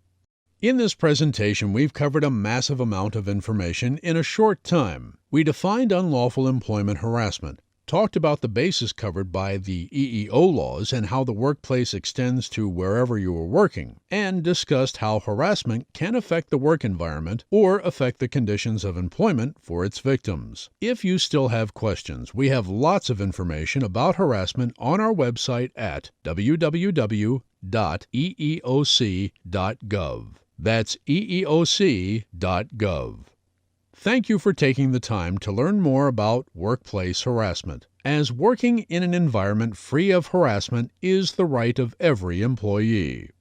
In this presentation, we've covered a massive amount of information in a short time. We defined unlawful employment harassment, talked about the bases covered by the EEO laws and how the workplace extends to wherever you are working, and discussed how harassment can affect the work environment or affect the conditions of employment for its victims. If you still have questions, we have lots of information about harassment on our website at www.eeoc.gov. That's eeoc.gov. Thank you for taking the time to learn more about workplace harassment, as working in an environment free of harassment is the right of every employee.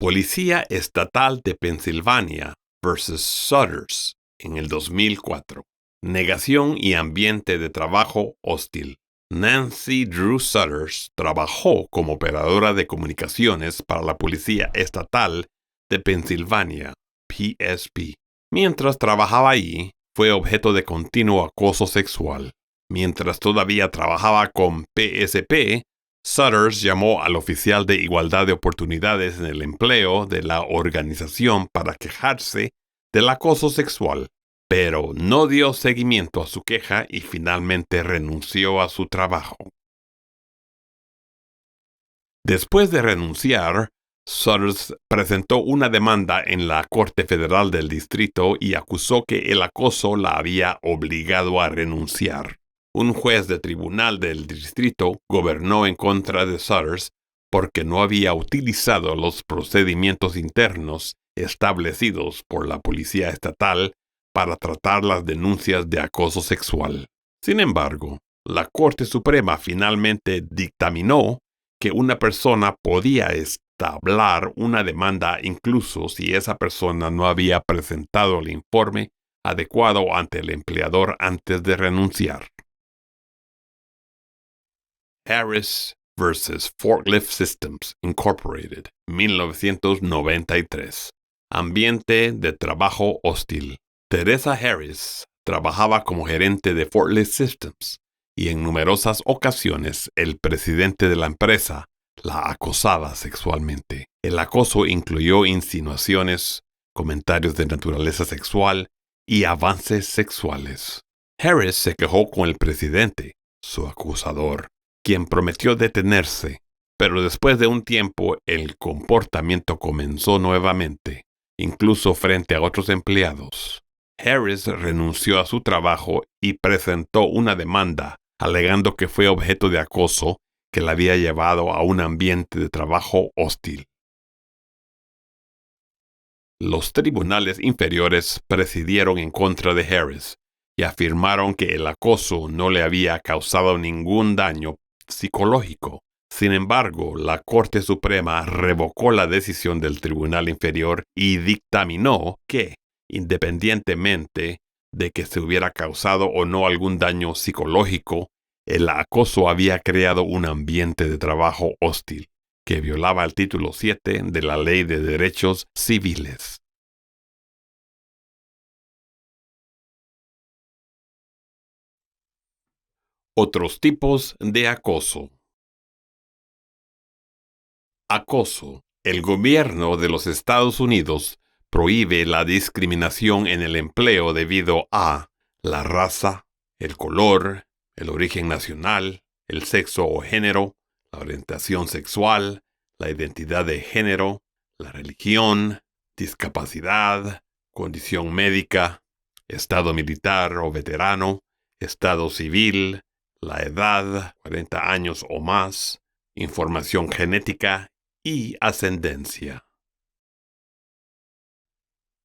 Policía Estatal de Pensilvania versus Sutters en el 2004. Negación y ambiente de trabajo hostil. Nancy Drew Sutters trabajó como operadora de comunicaciones para la Policía Estatal de Pensilvania, PSP. Mientras trabajaba allí, fue objeto de continuo acoso sexual. Mientras todavía trabajaba con PSP, Sutters llamó al oficial de igualdad de oportunidades en el empleo de la organización para quejarse del acoso sexual, pero no dio seguimiento a su queja y finalmente renunció a su trabajo. Después de renunciar, Sutters presentó una demanda en la Corte Federal del Distrito y acusó que el acoso la había obligado a renunciar. Un juez de tribunal del distrito gobernó en contra de Sutters porque no había utilizado los procedimientos internos establecidos por la policía estatal para tratar las denuncias de acoso sexual. Sin embargo, la Corte Suprema finalmente dictaminó que una persona podía establar una demanda incluso si esa persona no había presentado el informe adecuado ante el empleador antes de renunciar. Harris vs. Forklift Systems, Incorporated, 1993. Ambiente de trabajo hostil. Teresa Harris trabajaba como gerente de Forklift Systems y en numerosas ocasiones el presidente de la empresa la acosaba sexualmente. El acoso incluyó insinuaciones, comentarios de naturaleza sexual y avances sexuales. Harris se quejó con el presidente, su acusador, quien prometió detenerse, pero después de un tiempo el comportamiento comenzó nuevamente, incluso frente a otros empleados. Harris renunció a su trabajo y presentó una demanda, alegando que fue objeto de acoso que la había llevado a un ambiente de trabajo hostil. Los tribunales inferiores presidieron en contra de Harris y afirmaron que el acoso no le había causado ningún daño psicológico. Sin embargo, la Corte Suprema revocó la decisión del Tribunal Inferior y dictaminó que, independientemente de que se hubiera causado o no algún daño psicológico, el acoso había creado un ambiente de trabajo hostil, que violaba el título 7 de la Ley de Derechos Civiles. Otros tipos de acoso. Acoso. El gobierno de los Estados Unidos prohíbe la discriminación en el empleo debido a la raza, el color, el origen nacional, el sexo o género, la orientación sexual, la identidad de género, la religión, discapacidad, condición médica, estado militar o veterano, estado civil, la edad, 40 años o más, información genética y ascendencia.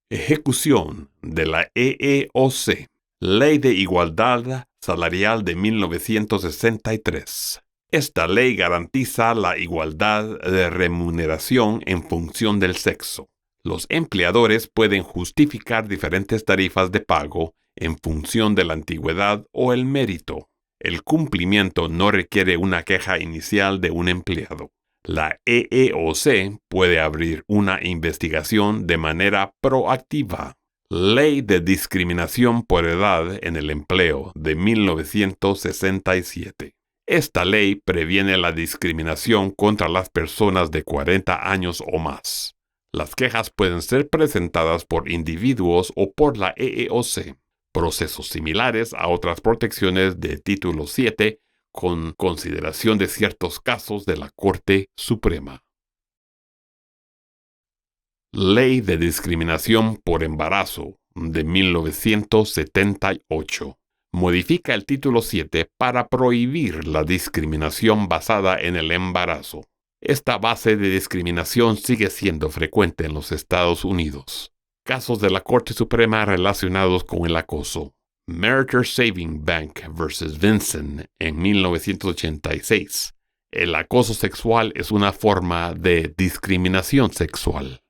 Ejecución de la EEOC, Ley de Igualdad Salarial de 1963. Esta ley garantiza la igualdad de remuneración en función del sexo. Los empleadores pueden justificar diferentes tarifas de pago en función de la antigüedad o el mérito. El cumplimiento no requiere una queja inicial de un empleado. La EEOC puede abrir una investigación de manera proactiva. Ley de Discriminación por Edad en el Empleo de 1967. Esta ley previene la discriminación contra las personas de 40 años o más. Las quejas pueden ser presentadas por individuos o por la EEOC. Procesos similares a otras protecciones de Título 7 con consideración de ciertos casos de la Corte Suprema. Ley de Discriminación por Embarazo de 1978. Modifica el Título 7 para prohibir la discriminación basada en el embarazo. Esta base de discriminación sigue siendo frecuente en los Estados Unidos. Casos de la Corte Suprema relacionados con el acoso. Meritor Saving Bank vs. Vinson en 1986. El acoso sexual es una forma de discriminación sexual.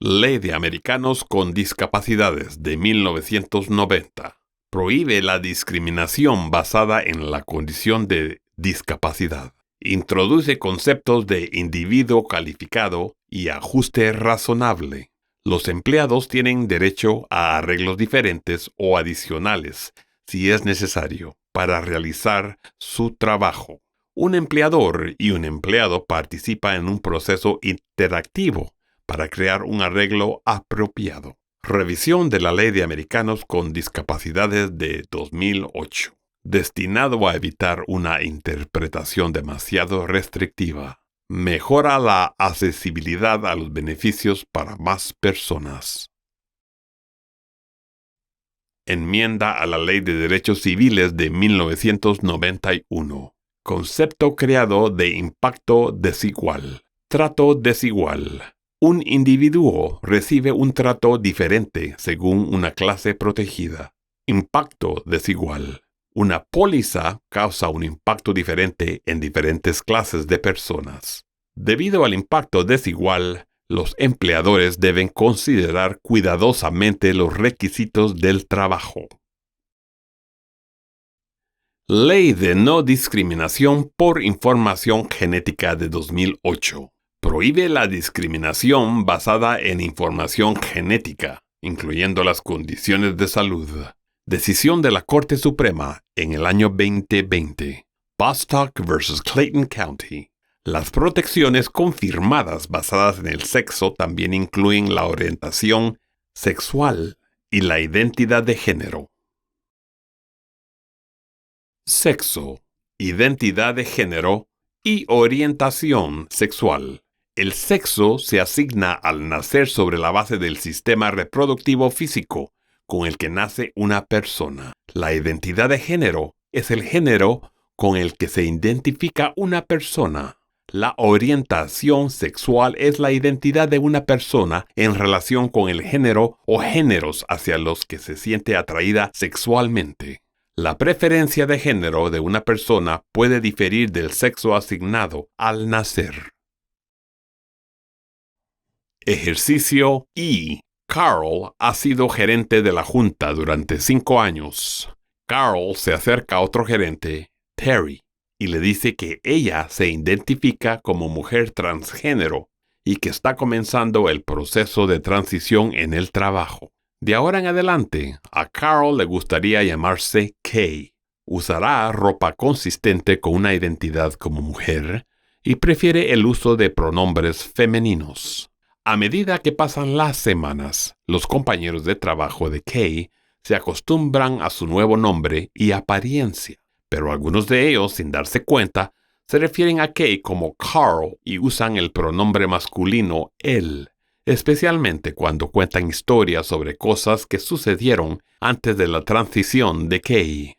Ley de Americanos con Discapacidades de 1990. Prohíbe la discriminación basada en la condición de discapacidad. Introduce conceptos de individuo calificado y ajuste razonable. Los empleados tienen derecho a arreglos diferentes o adicionales si es necesario. para realizar su trabajo. Un empleador y un empleado participan en un proceso interactivo para crear un arreglo apropiado. Revisión de la Ley de Americanos con Discapacidades de 2008, destinado a evitar una interpretación demasiado restrictiva. Mejora la accesibilidad a los beneficios para más personas. Enmienda a la Ley de Derechos Civiles de 1991. Concepto creado de impacto desigual. Trato desigual. Un individuo recibe un trato diferente según una clase protegida. Impacto desigual. Una póliza causa un impacto diferente en diferentes clases de personas. Debido al impacto desigual, los empleadores deben considerar cuidadosamente los requisitos del trabajo. Ley de no discriminación por información genética de 2008. Prohíbe la discriminación basada en información genética, incluyendo las condiciones de salud. Decisión de la Corte Suprema en el año 2020. Bostock vs. Clayton County. Las protecciones confirmadas basadas en el sexo también incluyen la orientación sexual y la identidad de género. Sexo, identidad de género y orientación sexual. El sexo se asigna al nacer sobre la base del sistema reproductivo físico con el que nace una persona. La identidad de género es el género con el que se identifica una persona. La orientación sexual es la identidad de una persona en relación con el género o géneros hacia los que se siente atraída sexualmente. La preferencia de género de una persona puede diferir del sexo asignado al nacer. Ejercicio I. Carl ha sido gerente de la junta durante 5 años. Carl se acerca a otro gerente, Terry, y le dice que ella se identifica como mujer transgénero y que está comenzando el proceso de transición en el trabajo. De ahora en adelante, a Carl le gustaría llamarse Kay. Usará ropa consistente con una identidad como mujer y prefiere el uso de pronombres femeninos. A medida que pasan las semanas, los compañeros de trabajo de Kay se acostumbran a su nuevo nombre y apariencia, pero algunos de ellos, sin darse cuenta, se refieren a Kay como Carl y usan el pronombre masculino él, especialmente cuando cuentan historias sobre cosas que sucedieron antes de la transición de Kay.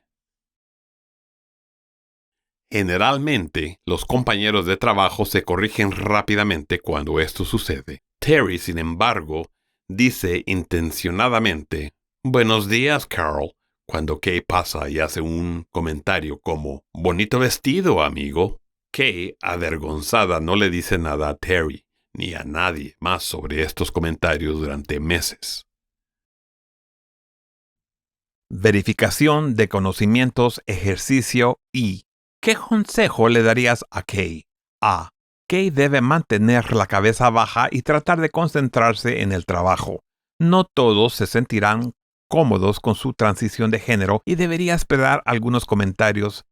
Generalmente, los compañeros de trabajo se corrigen rápidamente cuando esto sucede. Terry, sin embargo, dice intencionadamente, «Buenos días, Carl», cuando Kay pasa y hace un comentario como, «Bonito vestido, amigo». Kay, avergonzada, no le dice nada a Terry, ni a nadie más sobre estos comentarios durante meses. Verificación de conocimientos, ejercicio y ¿qué consejo le darías a Kay? A. Kay debe mantener la cabeza baja y tratar de concentrarse en el trabajo. No todos se sentirán cómodos con su transición de género y debería esperar algunos comentarios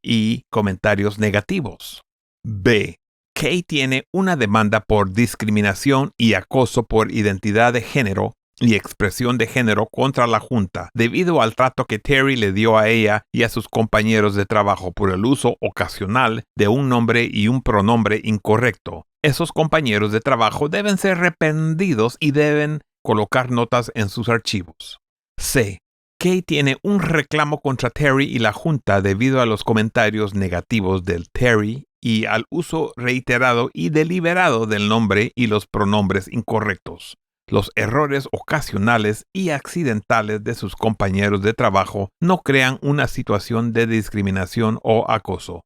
negativos. B. Kay tiene una demanda por discriminación y acoso por identidad de género y expresión de género contra la junta debido al trato que Terry le dio a ella y a sus compañeros de trabajo por el uso ocasional de un nombre y un pronombre incorrecto. Esos compañeros de trabajo deben ser reprendidos y deben colocar notas en sus archivos. C. Kay tiene un reclamo contra Terry y la junta debido a los comentarios negativos del Terry y al uso reiterado y deliberado del nombre y los pronombres incorrectos. Los errores ocasionales y accidentales de sus compañeros de trabajo no crean una situación de discriminación o acoso.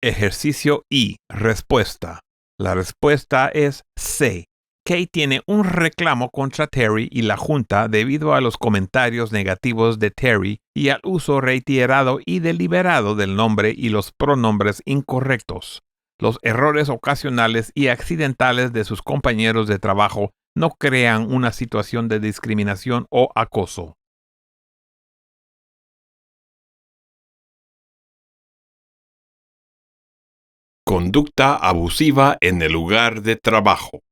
Ejercicio y respuesta. La respuesta es C. Kay tiene un reclamo contra Terry y la junta debido a los comentarios negativos de Terry y al uso reiterado y deliberado del nombre y los pronombres incorrectos. Los errores ocasionales y accidentales de sus compañeros de trabajo no crean una situación de discriminación o acoso. Conducta abusiva en el lugar de trabajo.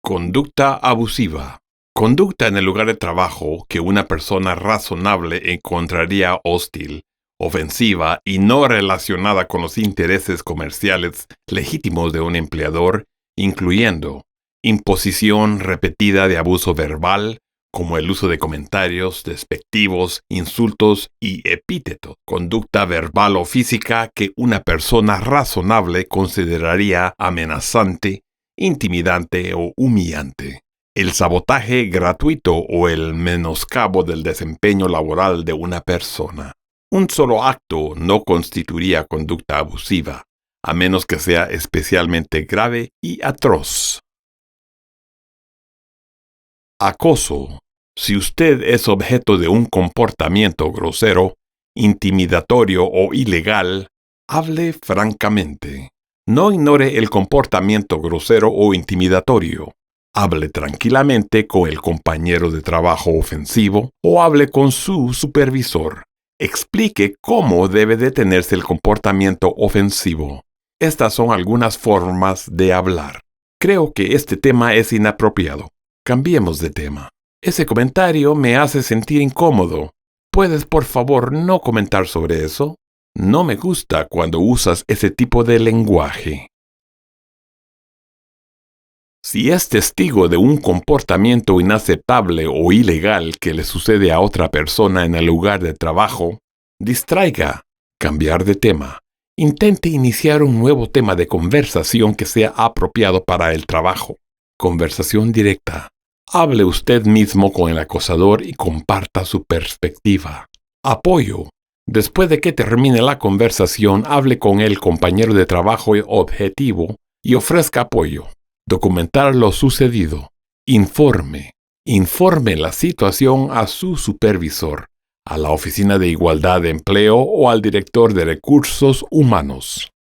Conducta abusiva. Conducta en el lugar de trabajo que una persona razonable encontraría hostil, ofensiva y no relacionada con los intereses comerciales legítimos de un empleador, incluyendo imposición repetida de abuso verbal, como el uso de comentarios despectivos, insultos y epítetos, conducta verbal o física que una persona razonable consideraría amenazante, intimidante o humillante. El sabotaje gratuito o el menoscabo del desempeño laboral de una persona. Un solo acto no constituiría conducta abusiva, a menos que sea especialmente grave y atroz. Acoso. Si usted es objeto de un comportamiento grosero, intimidatorio o ilegal, hable francamente. No ignore el comportamiento grosero o intimidatorio. Hable tranquilamente con el compañero de trabajo ofensivo o hable con su supervisor. Explique cómo debe detenerse el comportamiento ofensivo. Estas son algunas formas de hablar. Creo que este tema es inapropiado. Cambiemos de tema. Ese comentario me hace sentir incómodo. ¿Puedes, por favor, no comentar sobre eso? No me gusta cuando usas ese tipo de lenguaje. Si es testigo de un comportamiento inaceptable o ilegal que le sucede a otra persona en el lugar de trabajo, distraiga, cambiar de tema. Intente iniciar un nuevo tema de conversación que sea apropiado para el trabajo. Conversación directa. Hable usted mismo con el acosador y comparta su perspectiva. Apoyo. Después de que termine la conversación, hable con el compañero de trabajo objetivo y ofrezca apoyo. Documentar lo sucedido. Informe. Informe la situación a su supervisor, a la Oficina de Igualdad de Empleo o al director de Recursos Humanos.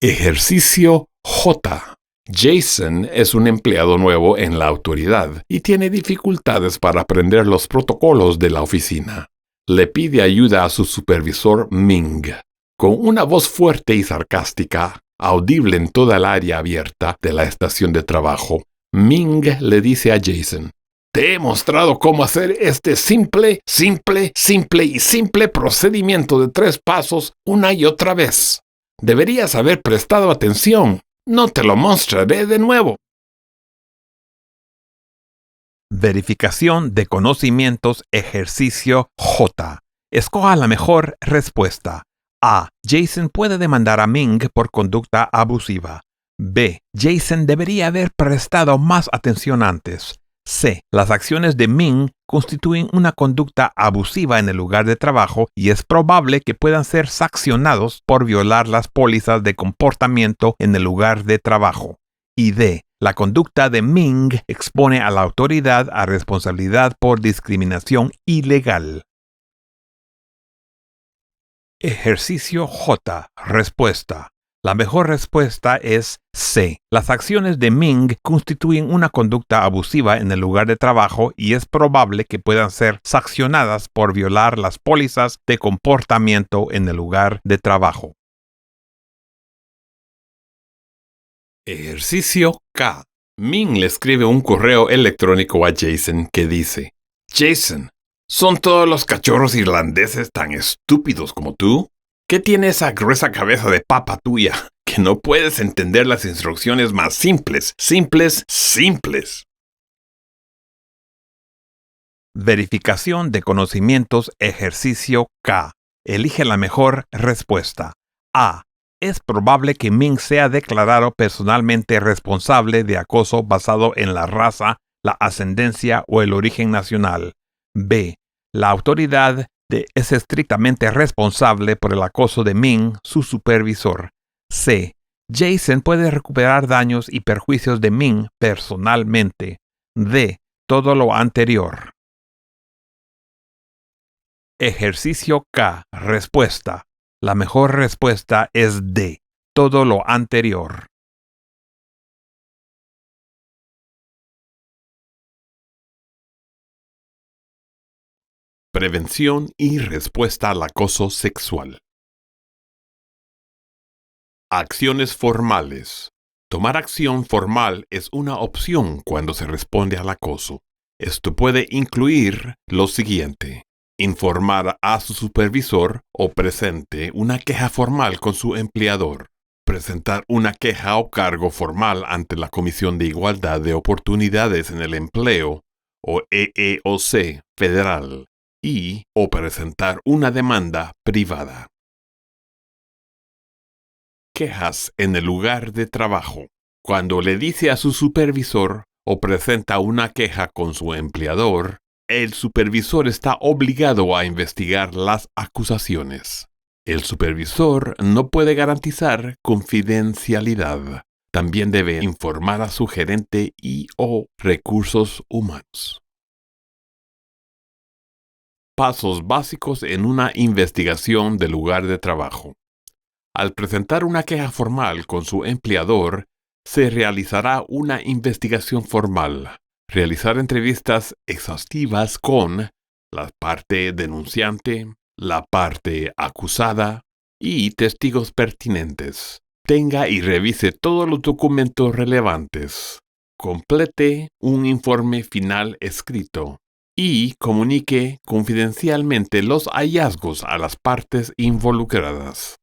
Ejercicio J. Jason es un empleado nuevo en la autoridad y tiene dificultades para aprender los protocolos de la oficina. Le pide ayuda a su supervisor Ming. Con una voz fuerte y sarcástica, audible en toda el área abierta de la estación de trabajo, Ming le dice a Jason: «Te he mostrado cómo hacer este simple procedimiento de 3 pasos una y otra vez. Deberías haber prestado atención. No te lo mostraré de nuevo». Verificación de conocimientos, ejercicio J. Escoja la mejor respuesta. A. Jason puede demandar a Ming por conducta abusiva. B. Jason debería haber prestado más atención antes. C. Las acciones de Ming constituyen una conducta abusiva en el lugar de trabajo y es probable que puedan ser sancionados por violar las pólizas de comportamiento en el lugar de trabajo. Y D. La conducta de Ming expone a la autoridad a responsabilidad por discriminación ilegal. Ejercicio J. Respuesta. La mejor respuesta es C. Las acciones de Ming constituyen una conducta abusiva en el lugar de trabajo y es probable que puedan ser sancionadas por violar las pólizas de comportamiento en el lugar de trabajo. Ejercicio K. Ming le escribe un correo electrónico a Jason que dice: «Jason, ¿son todos los cachorros irlandeses tan estúpidos como tú? ¿Qué tiene esa gruesa cabeza de papa tuya que no puedes entender las instrucciones más simples? Verificación de conocimientos, ejercicio K. Elige la mejor respuesta. A. Es probable que Ming sea declarado personalmente responsable de acoso basado en la raza, la ascendencia o el origen nacional. B. La autoridad es estrictamente responsable por el acoso de Ming, su supervisor. C. Jason puede recuperar daños y perjuicios de Ming personalmente. D. Todo lo anterior. Ejercicio K. Respuesta. La mejor respuesta es D. Todo lo anterior. Prevención y respuesta al acoso sexual. Acciones formales. Tomar acción formal es una opción cuando se responde al acoso. Esto puede incluir lo siguiente: informar a su supervisor o presente una queja formal con su empleador, presentar una queja o cargo formal ante la Comisión de Igualdad de Oportunidades en el Empleo o EEOC federal o presentar una demanda privada. Quejas en el lugar de trabajo. Cuando le dice a su supervisor o presenta una queja con su empleador, el supervisor está obligado a investigar las acusaciones. El supervisor no puede garantizar confidencialidad. También debe informar a su gerente o recursos humanos. Pasos básicos en una investigación del lugar de trabajo. Al presentar una queja formal con su empleador, se realizará una investigación formal. Realizar entrevistas exhaustivas con la parte denunciante, la parte acusada y testigos pertinentes. Tenga y revise todos los documentos relevantes. Complete un informe final escrito y comunique confidencialmente los hallazgos a las partes involucradas.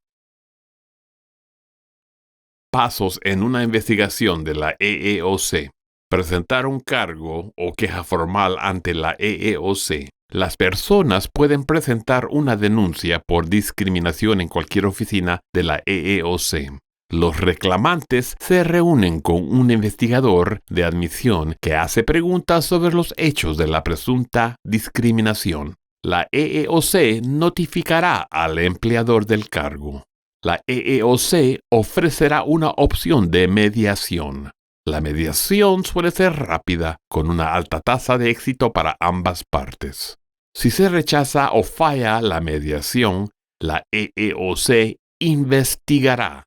Pasos en una investigación de la EEOC. Presentar un cargo o queja formal ante la EEOC. Las personas pueden presentar una denuncia por discriminación en cualquier oficina de la EEOC. Los reclamantes se reúnen con un investigador de admisión que hace preguntas sobre los hechos de la presunta discriminación. La EEOC notificará al empleador del cargo. La EEOC ofrecerá una opción de mediación. La mediación suele ser rápida, con una alta tasa de éxito para ambas partes. Si se rechaza o falla la mediación, la EEOC investigará.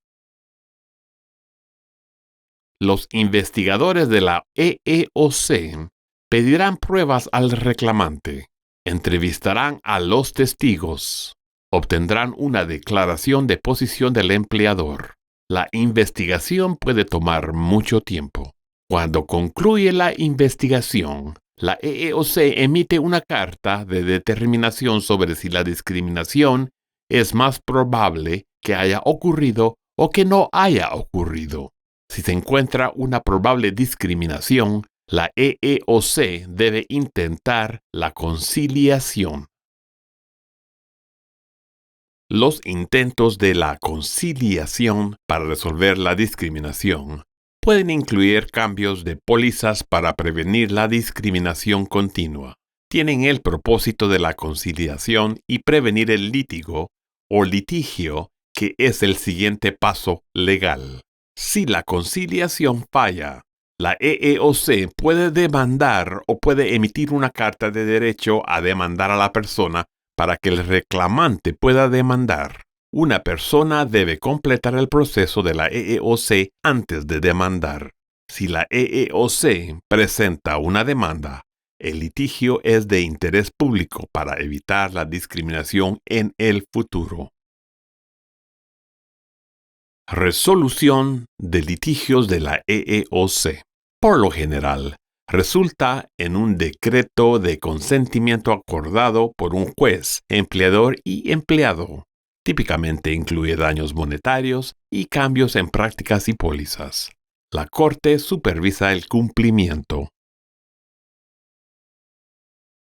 Los investigadores de la EEOC pedirán pruebas al reclamante, entrevistarán a los testigos, obtendrán una declaración de posición del empleador. La investigación puede tomar mucho tiempo. Cuando concluye la investigación, la EEOC emite una carta de determinación sobre si la discriminación es más probable que haya ocurrido o que no haya ocurrido. Si se encuentra una probable discriminación, la EEOC debe intentar la conciliación. Los intentos de la conciliación para resolver la discriminación pueden incluir cambios de pólizas para prevenir la discriminación continua. Tienen el propósito de la conciliación y prevenir el litigio o litigio, que es el siguiente paso legal. Si la conciliación falla, la EEOC puede demandar o puede emitir una carta de derecho a demandar a la persona para que el reclamante pueda demandar. Una persona debe completar el proceso de la EEOC antes de demandar. Si la EEOC presenta una demanda, el litigio es de interés público para evitar la discriminación en el futuro. Resolución de litigios de la EEOC. Por lo general, resulta en un decreto de consentimiento acordado por un juez, empleador y empleado. Típicamente incluye daños monetarios y cambios en prácticas y pólizas. La Corte supervisa el cumplimiento.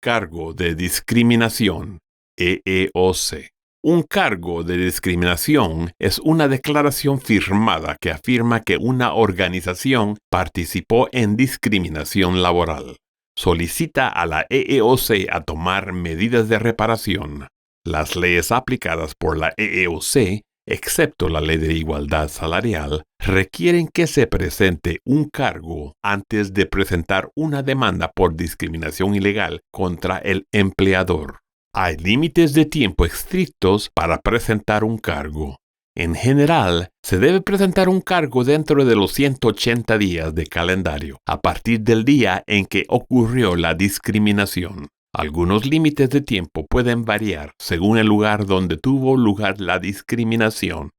Cargo de discriminación, EEOC. Un cargo de discriminación es una declaración firmada que afirma que una organización participó en discriminación laboral. Solicita a la EEOC a tomar medidas de reparación. Las leyes aplicadas por la EEOC, excepto la Ley de Igualdad Salarial, requieren que se presente un cargo antes de presentar una demanda por discriminación ilegal contra el empleador. Hay límites de tiempo estrictos para presentar un cargo. En general, se debe presentar un cargo dentro de los 180 días de calendario, a partir del día en que ocurrió la discriminación. Algunos límites de tiempo pueden variar según el lugar donde tuvo lugar la discriminación.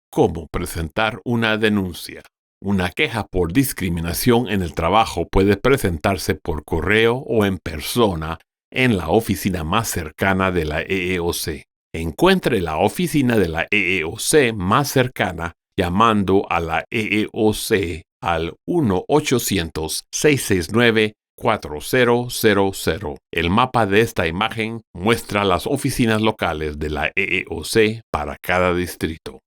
¿Cómo presentar una denuncia? Una queja por discriminación en el trabajo puede presentarse por correo o en persona en la oficina más cercana de la EEOC. Encuentre la oficina de la EEOC más cercana llamando a la EEOC al 1-800-669-4000. El mapa de esta imagen muestra las oficinas locales de la EEOC para cada distrito.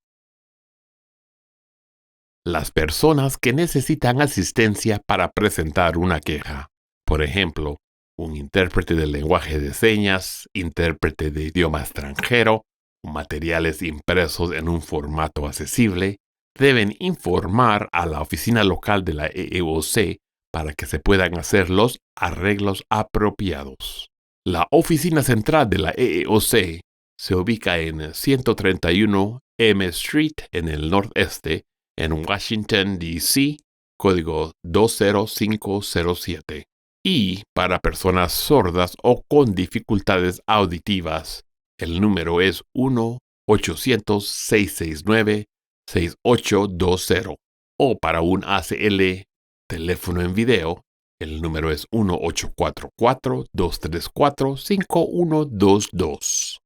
Las personas que necesitan asistencia para presentar una queja, por ejemplo, un intérprete de lenguaje de señas, intérprete de idioma extranjero, materiales impresos en un formato accesible, deben informar a la oficina local de la EEOC para que se puedan hacer los arreglos apropiados. La oficina central de la EEOC se ubica en 131 M Street en el noreste, en Washington, D.C., código 20507. Y para personas sordas o con dificultades auditivas, el número es 1-800-669-6820. O para un ACL teléfono en video, el número es 1-844-234-5122.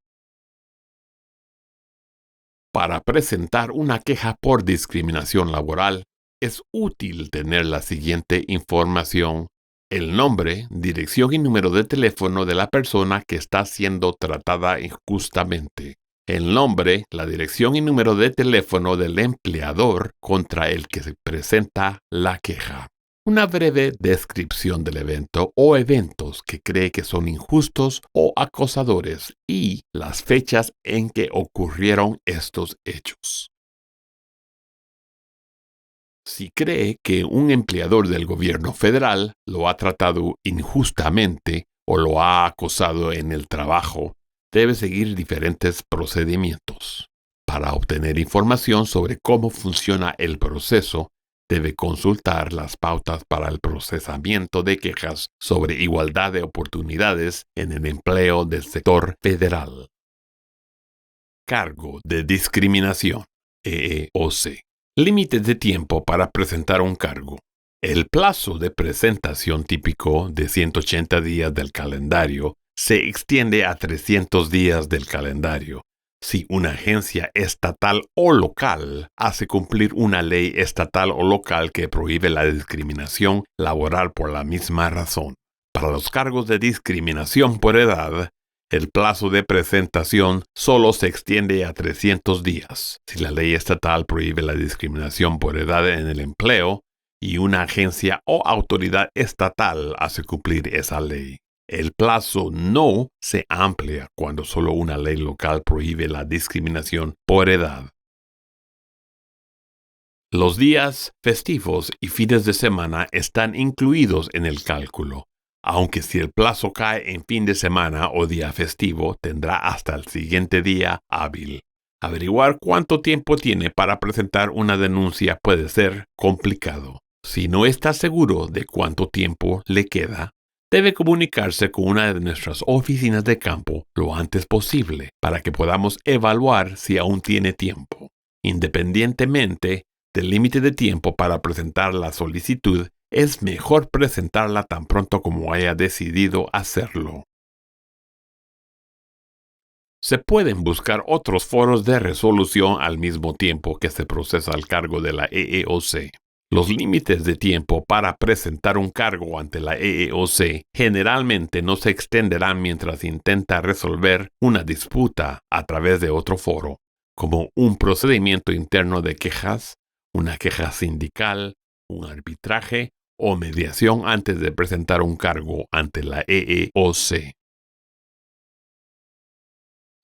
Para presentar una queja por discriminación laboral, es útil tener la siguiente información: el nombre, dirección y número de teléfono de la persona que está siendo tratada injustamente. El nombre, la dirección y número de teléfono del empleador contra el que se presenta la queja. Una breve descripción del evento o eventos que cree que son injustos o acosadores y las fechas en que ocurrieron estos hechos. Si cree que un empleador del gobierno federal lo ha tratado injustamente o lo ha acosado en el trabajo, debe seguir diferentes procedimientos. Para obtener información sobre cómo funciona el proceso, debe consultar las pautas para el procesamiento de quejas sobre igualdad de oportunidades en el empleo del sector federal. Cargo de discriminación, EEOC. Límites de tiempo para presentar un cargo. El plazo de presentación típico de 180 días del calendario se extiende a 300 días del calendario si una agencia estatal o local hace cumplir una ley estatal o local que prohíbe la discriminación laboral por la misma razón. Para los cargos de discriminación por edad, el plazo de presentación solo se extiende a 300 días si la ley estatal prohíbe la discriminación por edad en el empleo y una agencia o autoridad estatal hace cumplir esa ley. El plazo no se amplía cuando solo una ley local prohíbe la discriminación por edad. Los días festivos y fines de semana están incluidos en el cálculo, aunque si el plazo cae en fin de semana o día festivo, tendrá hasta el siguiente día hábil. Averiguar cuánto tiempo tiene para presentar una denuncia puede ser complicado. Si no está seguro de cuánto tiempo le queda, debe comunicarse con una de nuestras oficinas de campo lo antes posible para que podamos evaluar si aún tiene tiempo. Independientemente del límite de tiempo para presentar la solicitud, es mejor presentarla tan pronto como haya decidido hacerlo. Se pueden buscar otros foros de resolución al mismo tiempo que se procesa el cargo de la EEOC. Los límites de tiempo para presentar un cargo ante la EEOC generalmente no se extenderán mientras intenta resolver una disputa a través de otro foro, como un procedimiento interno de quejas, una queja sindical, un arbitraje o mediación antes de presentar un cargo ante la EEOC.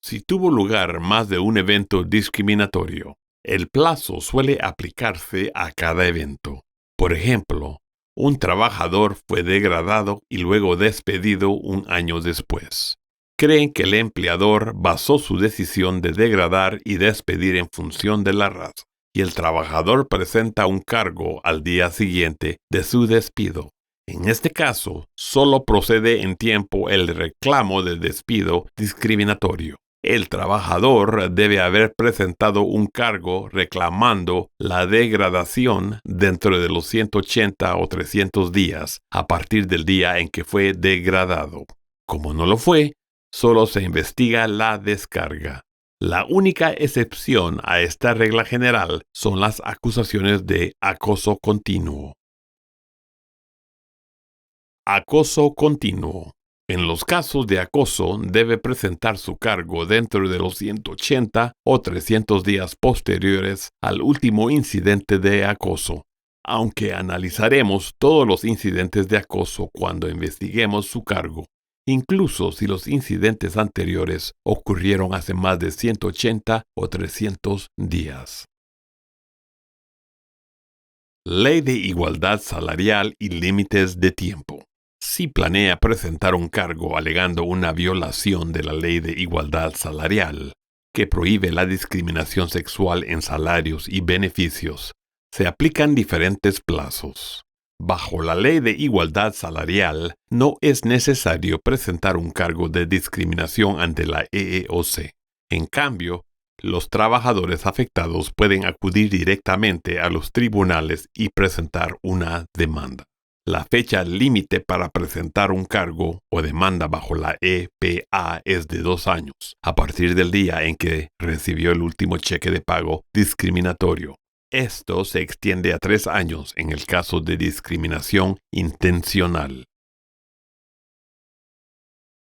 Si tuvo lugar más de un evento discriminatorio, el plazo suele aplicarse a cada evento. Por ejemplo, un trabajador fue degradado y luego despedido un año después. Creen que el empleador basó su decisión de degradar y despedir en función de la raza, y el trabajador presenta un cargo al día siguiente de su despido. En este caso, solo procede en tiempo el reclamo de despido discriminatorio. El trabajador debe haber presentado un cargo reclamando la degradación dentro de los 180 o 300 días a partir del día en que fue degradado. Como no lo fue, solo se investiga la descarga. La única excepción a esta regla general son las acusaciones de acoso continuo. Acoso continuo. En los casos de acoso, debe presentar su cargo dentro de los 180 o 300 días posteriores al último incidente de acoso, aunque analizaremos todos los incidentes de acoso cuando investiguemos su cargo, incluso si los incidentes anteriores ocurrieron hace más de 180 o 300 días. Ley de Igualdad Salarial y Límites de Tiempo. Si planea presentar un cargo alegando una violación de la Ley de Igualdad Salarial, que prohíbe la discriminación sexual en salarios y beneficios, se aplican diferentes plazos. Bajo la Ley de Igualdad Salarial, no es necesario presentar un cargo de discriminación ante la EEOC. En cambio, los trabajadores afectados pueden acudir directamente a los tribunales y presentar una demanda. La fecha límite para presentar un cargo o demanda bajo la EPA es de 2 años, a partir del día en que recibió el último cheque de pago discriminatorio. Esto se extiende a 3 años en el caso de discriminación intencional.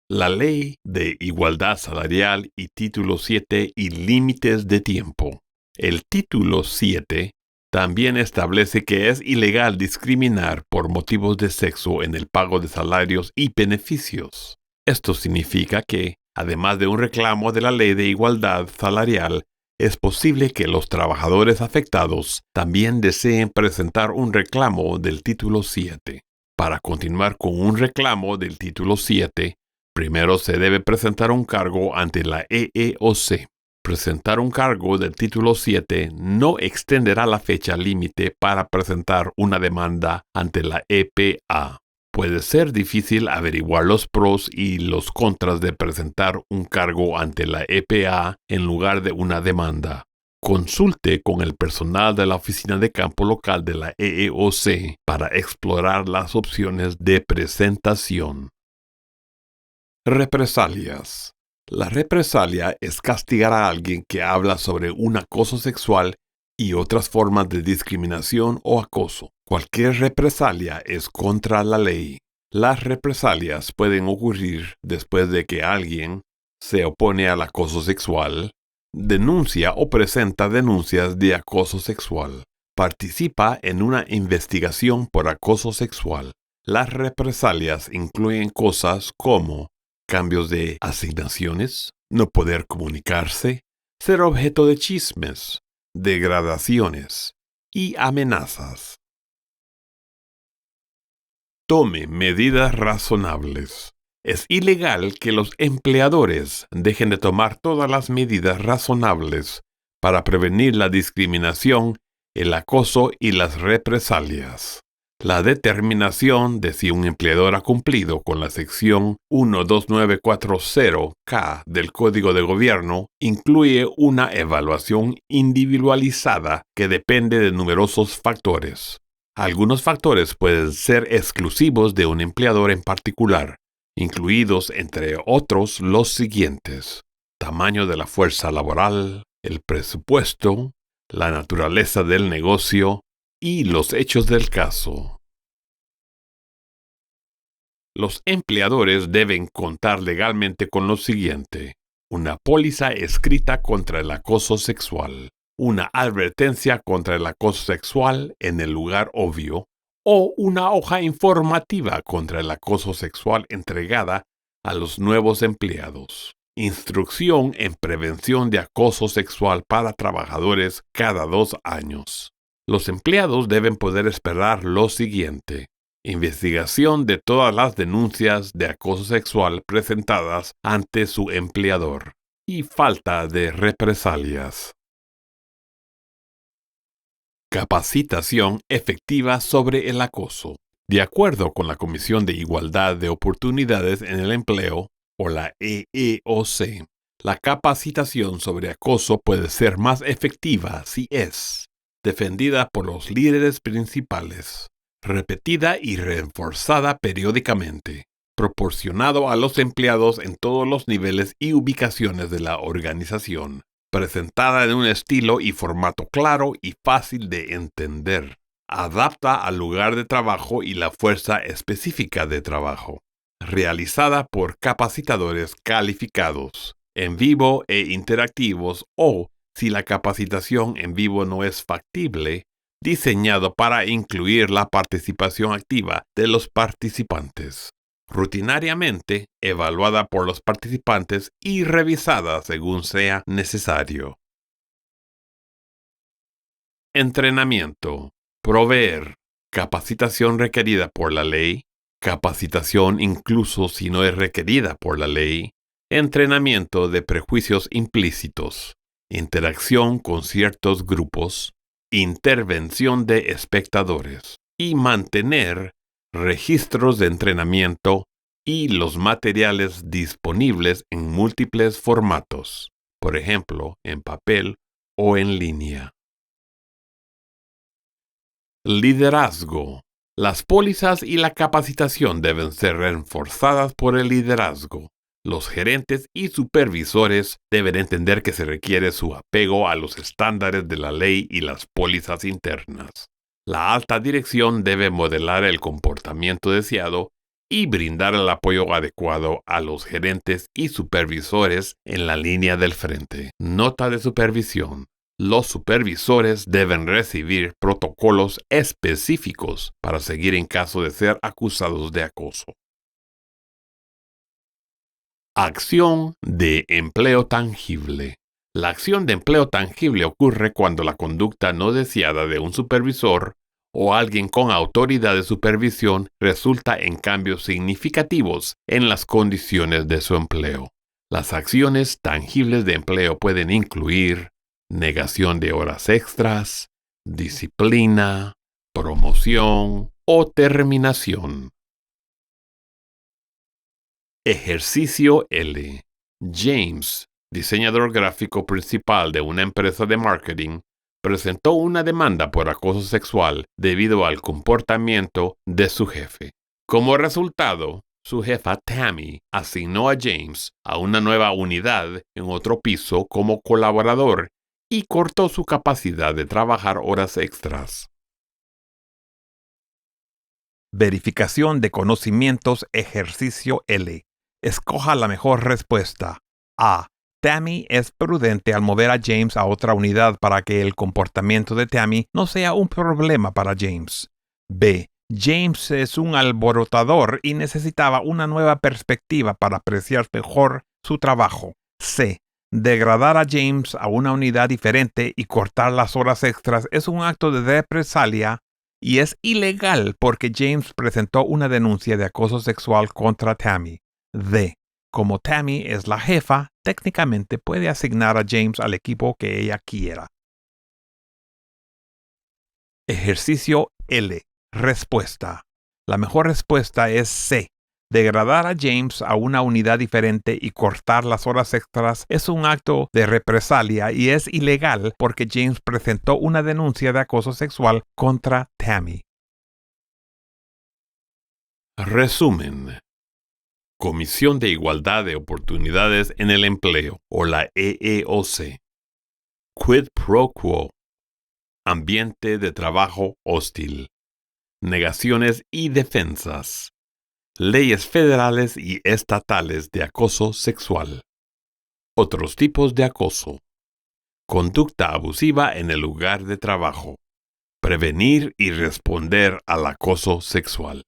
La Ley de Igualdad Salarial y Título 7 y Límites de Tiempo. El Título 7 también establece que es ilegal discriminar por motivos de sexo en el pago de salarios y beneficios. Esto significa que, además de un reclamo de la Ley de Igualdad Salarial, es posible que los trabajadores afectados también deseen presentar un reclamo del Título 7. Para continuar con un reclamo del Título 7, primero se debe presentar un cargo ante la EEOC. Presentar un cargo del Título 7 no extenderá la fecha límite para presentar una demanda ante la EPA. Puede ser difícil averiguar los pros y los contras de presentar un cargo ante la EPA en lugar de una demanda. Consulte con el personal de la oficina de campo local de la EEOC para explorar las opciones de presentación. Represalias. La represalia es castigar a alguien que habla sobre un acoso sexual y otras formas de discriminación o acoso. Cualquier represalia es contra la ley. Las represalias pueden ocurrir después de que alguien se opone al acoso sexual, denuncia o presenta denuncias de acoso sexual, participa en una investigación por acoso sexual. Las represalias incluyen cosas como cambios de asignaciones, no poder comunicarse, ser objeto de chismes, degradaciones y amenazas. Tome medidas razonables. Es ilegal que los empleadores dejen de tomar todas las medidas razonables para prevenir la discriminación, el acoso y las represalias. La determinación de si un empleador ha cumplido con la sección 12940K del Código de Gobierno incluye una evaluación individualizada que depende de numerosos factores. Algunos factores pueden ser exclusivos de un empleador en particular, incluidos entre otros los siguientes: tamaño de la fuerza laboral, el presupuesto, la naturaleza del negocio, y los hechos del caso. Los empleadores deben contar legalmente con lo siguiente: una póliza escrita contra el acoso sexual, una advertencia contra el acoso sexual en el lugar obvio, o una hoja informativa contra el acoso sexual entregada a los nuevos empleados. Instrucción en prevención de acoso sexual para trabajadores cada 2 años. Los empleados deben poder esperar lo siguiente: investigación de todas las denuncias de acoso sexual presentadas ante su empleador y falta de represalias. Capacitación efectiva sobre el acoso. De acuerdo con la Comisión de Igualdad de Oportunidades en el Empleo, o la EEOC, la capacitación sobre acoso puede ser más efectiva si es defendida por los líderes principales, repetida y reforzada periódicamente, proporcionado a los empleados en todos los niveles y ubicaciones de la organización, presentada en un estilo y formato claro y fácil de entender, adapta al lugar de trabajo y la fuerza específica de trabajo, realizada por capacitadores calificados, en vivo e interactivos, o, si la capacitación en vivo no es factible, diseñado para incluir la participación activa de los participantes, rutinariamente evaluada por los participantes y revisada según sea necesario. Entrenamiento. Proveer capacitación requerida por la ley, capacitación incluso si no es requerida por la ley, entrenamiento de prejuicios implícitos, interacción con ciertos grupos, intervención de espectadores y mantener registros de entrenamiento y los materiales disponibles en múltiples formatos, por ejemplo, en papel o en línea. Liderazgo. Las pólizas y la capacitación deben ser reforzadas por el liderazgo. Los gerentes y supervisores deben entender que se requiere su apego a los estándares de la ley y las pólizas internas. La alta dirección debe modelar el comportamiento deseado y brindar el apoyo adecuado a los gerentes y supervisores en la línea del frente. Nota de supervisión. Los supervisores deben recibir protocolos específicos para seguir en caso de ser acusados de acoso. Acción de empleo tangible. La acción de empleo tangible ocurre cuando la conducta no deseada de un supervisor o alguien con autoridad de supervisión resulta en cambios significativos en las condiciones de su empleo. Las acciones tangibles de empleo pueden incluir negación de horas extras, disciplina, promoción o terminación. Ejercicio L. James, diseñador gráfico principal de una empresa de marketing, presentó una demanda por acoso sexual debido al comportamiento de su jefe. Como resultado, su jefa Tammy asignó a James a una nueva unidad en otro piso como colaborador y cortó su capacidad de trabajar horas extras. Verificación de conocimientos. Ejercicio L. Escoja la mejor respuesta. A. Tammy es prudente al mover a James a otra unidad para que el comportamiento de Tammy no sea un problema para James. B. James es un alborotador y necesitaba una nueva perspectiva para apreciar mejor su trabajo. C. Degradar a James a una unidad diferente y cortar las horas extras es un acto de represalia y es ilegal porque James presentó una denuncia de acoso sexual contra Tammy. D. Como Tammy es la jefa, técnicamente puede asignar a James al equipo que ella quiera. Ejercicio L. Respuesta. La mejor respuesta es C. Degradar a James a una unidad diferente y cortar las horas extras es un acto de represalia y es ilegal porque James presentó una denuncia de acoso sexual contra Tammy. Resumen. Comisión de Igualdad de Oportunidades en el Empleo, o la EEOC. Quid pro quo. Ambiente de trabajo hostil. Negaciones y defensas. Leyes federales y estatales de acoso sexual. Otros tipos de acoso. Conducta abusiva en el lugar de trabajo. Prevenir y responder al acoso sexual.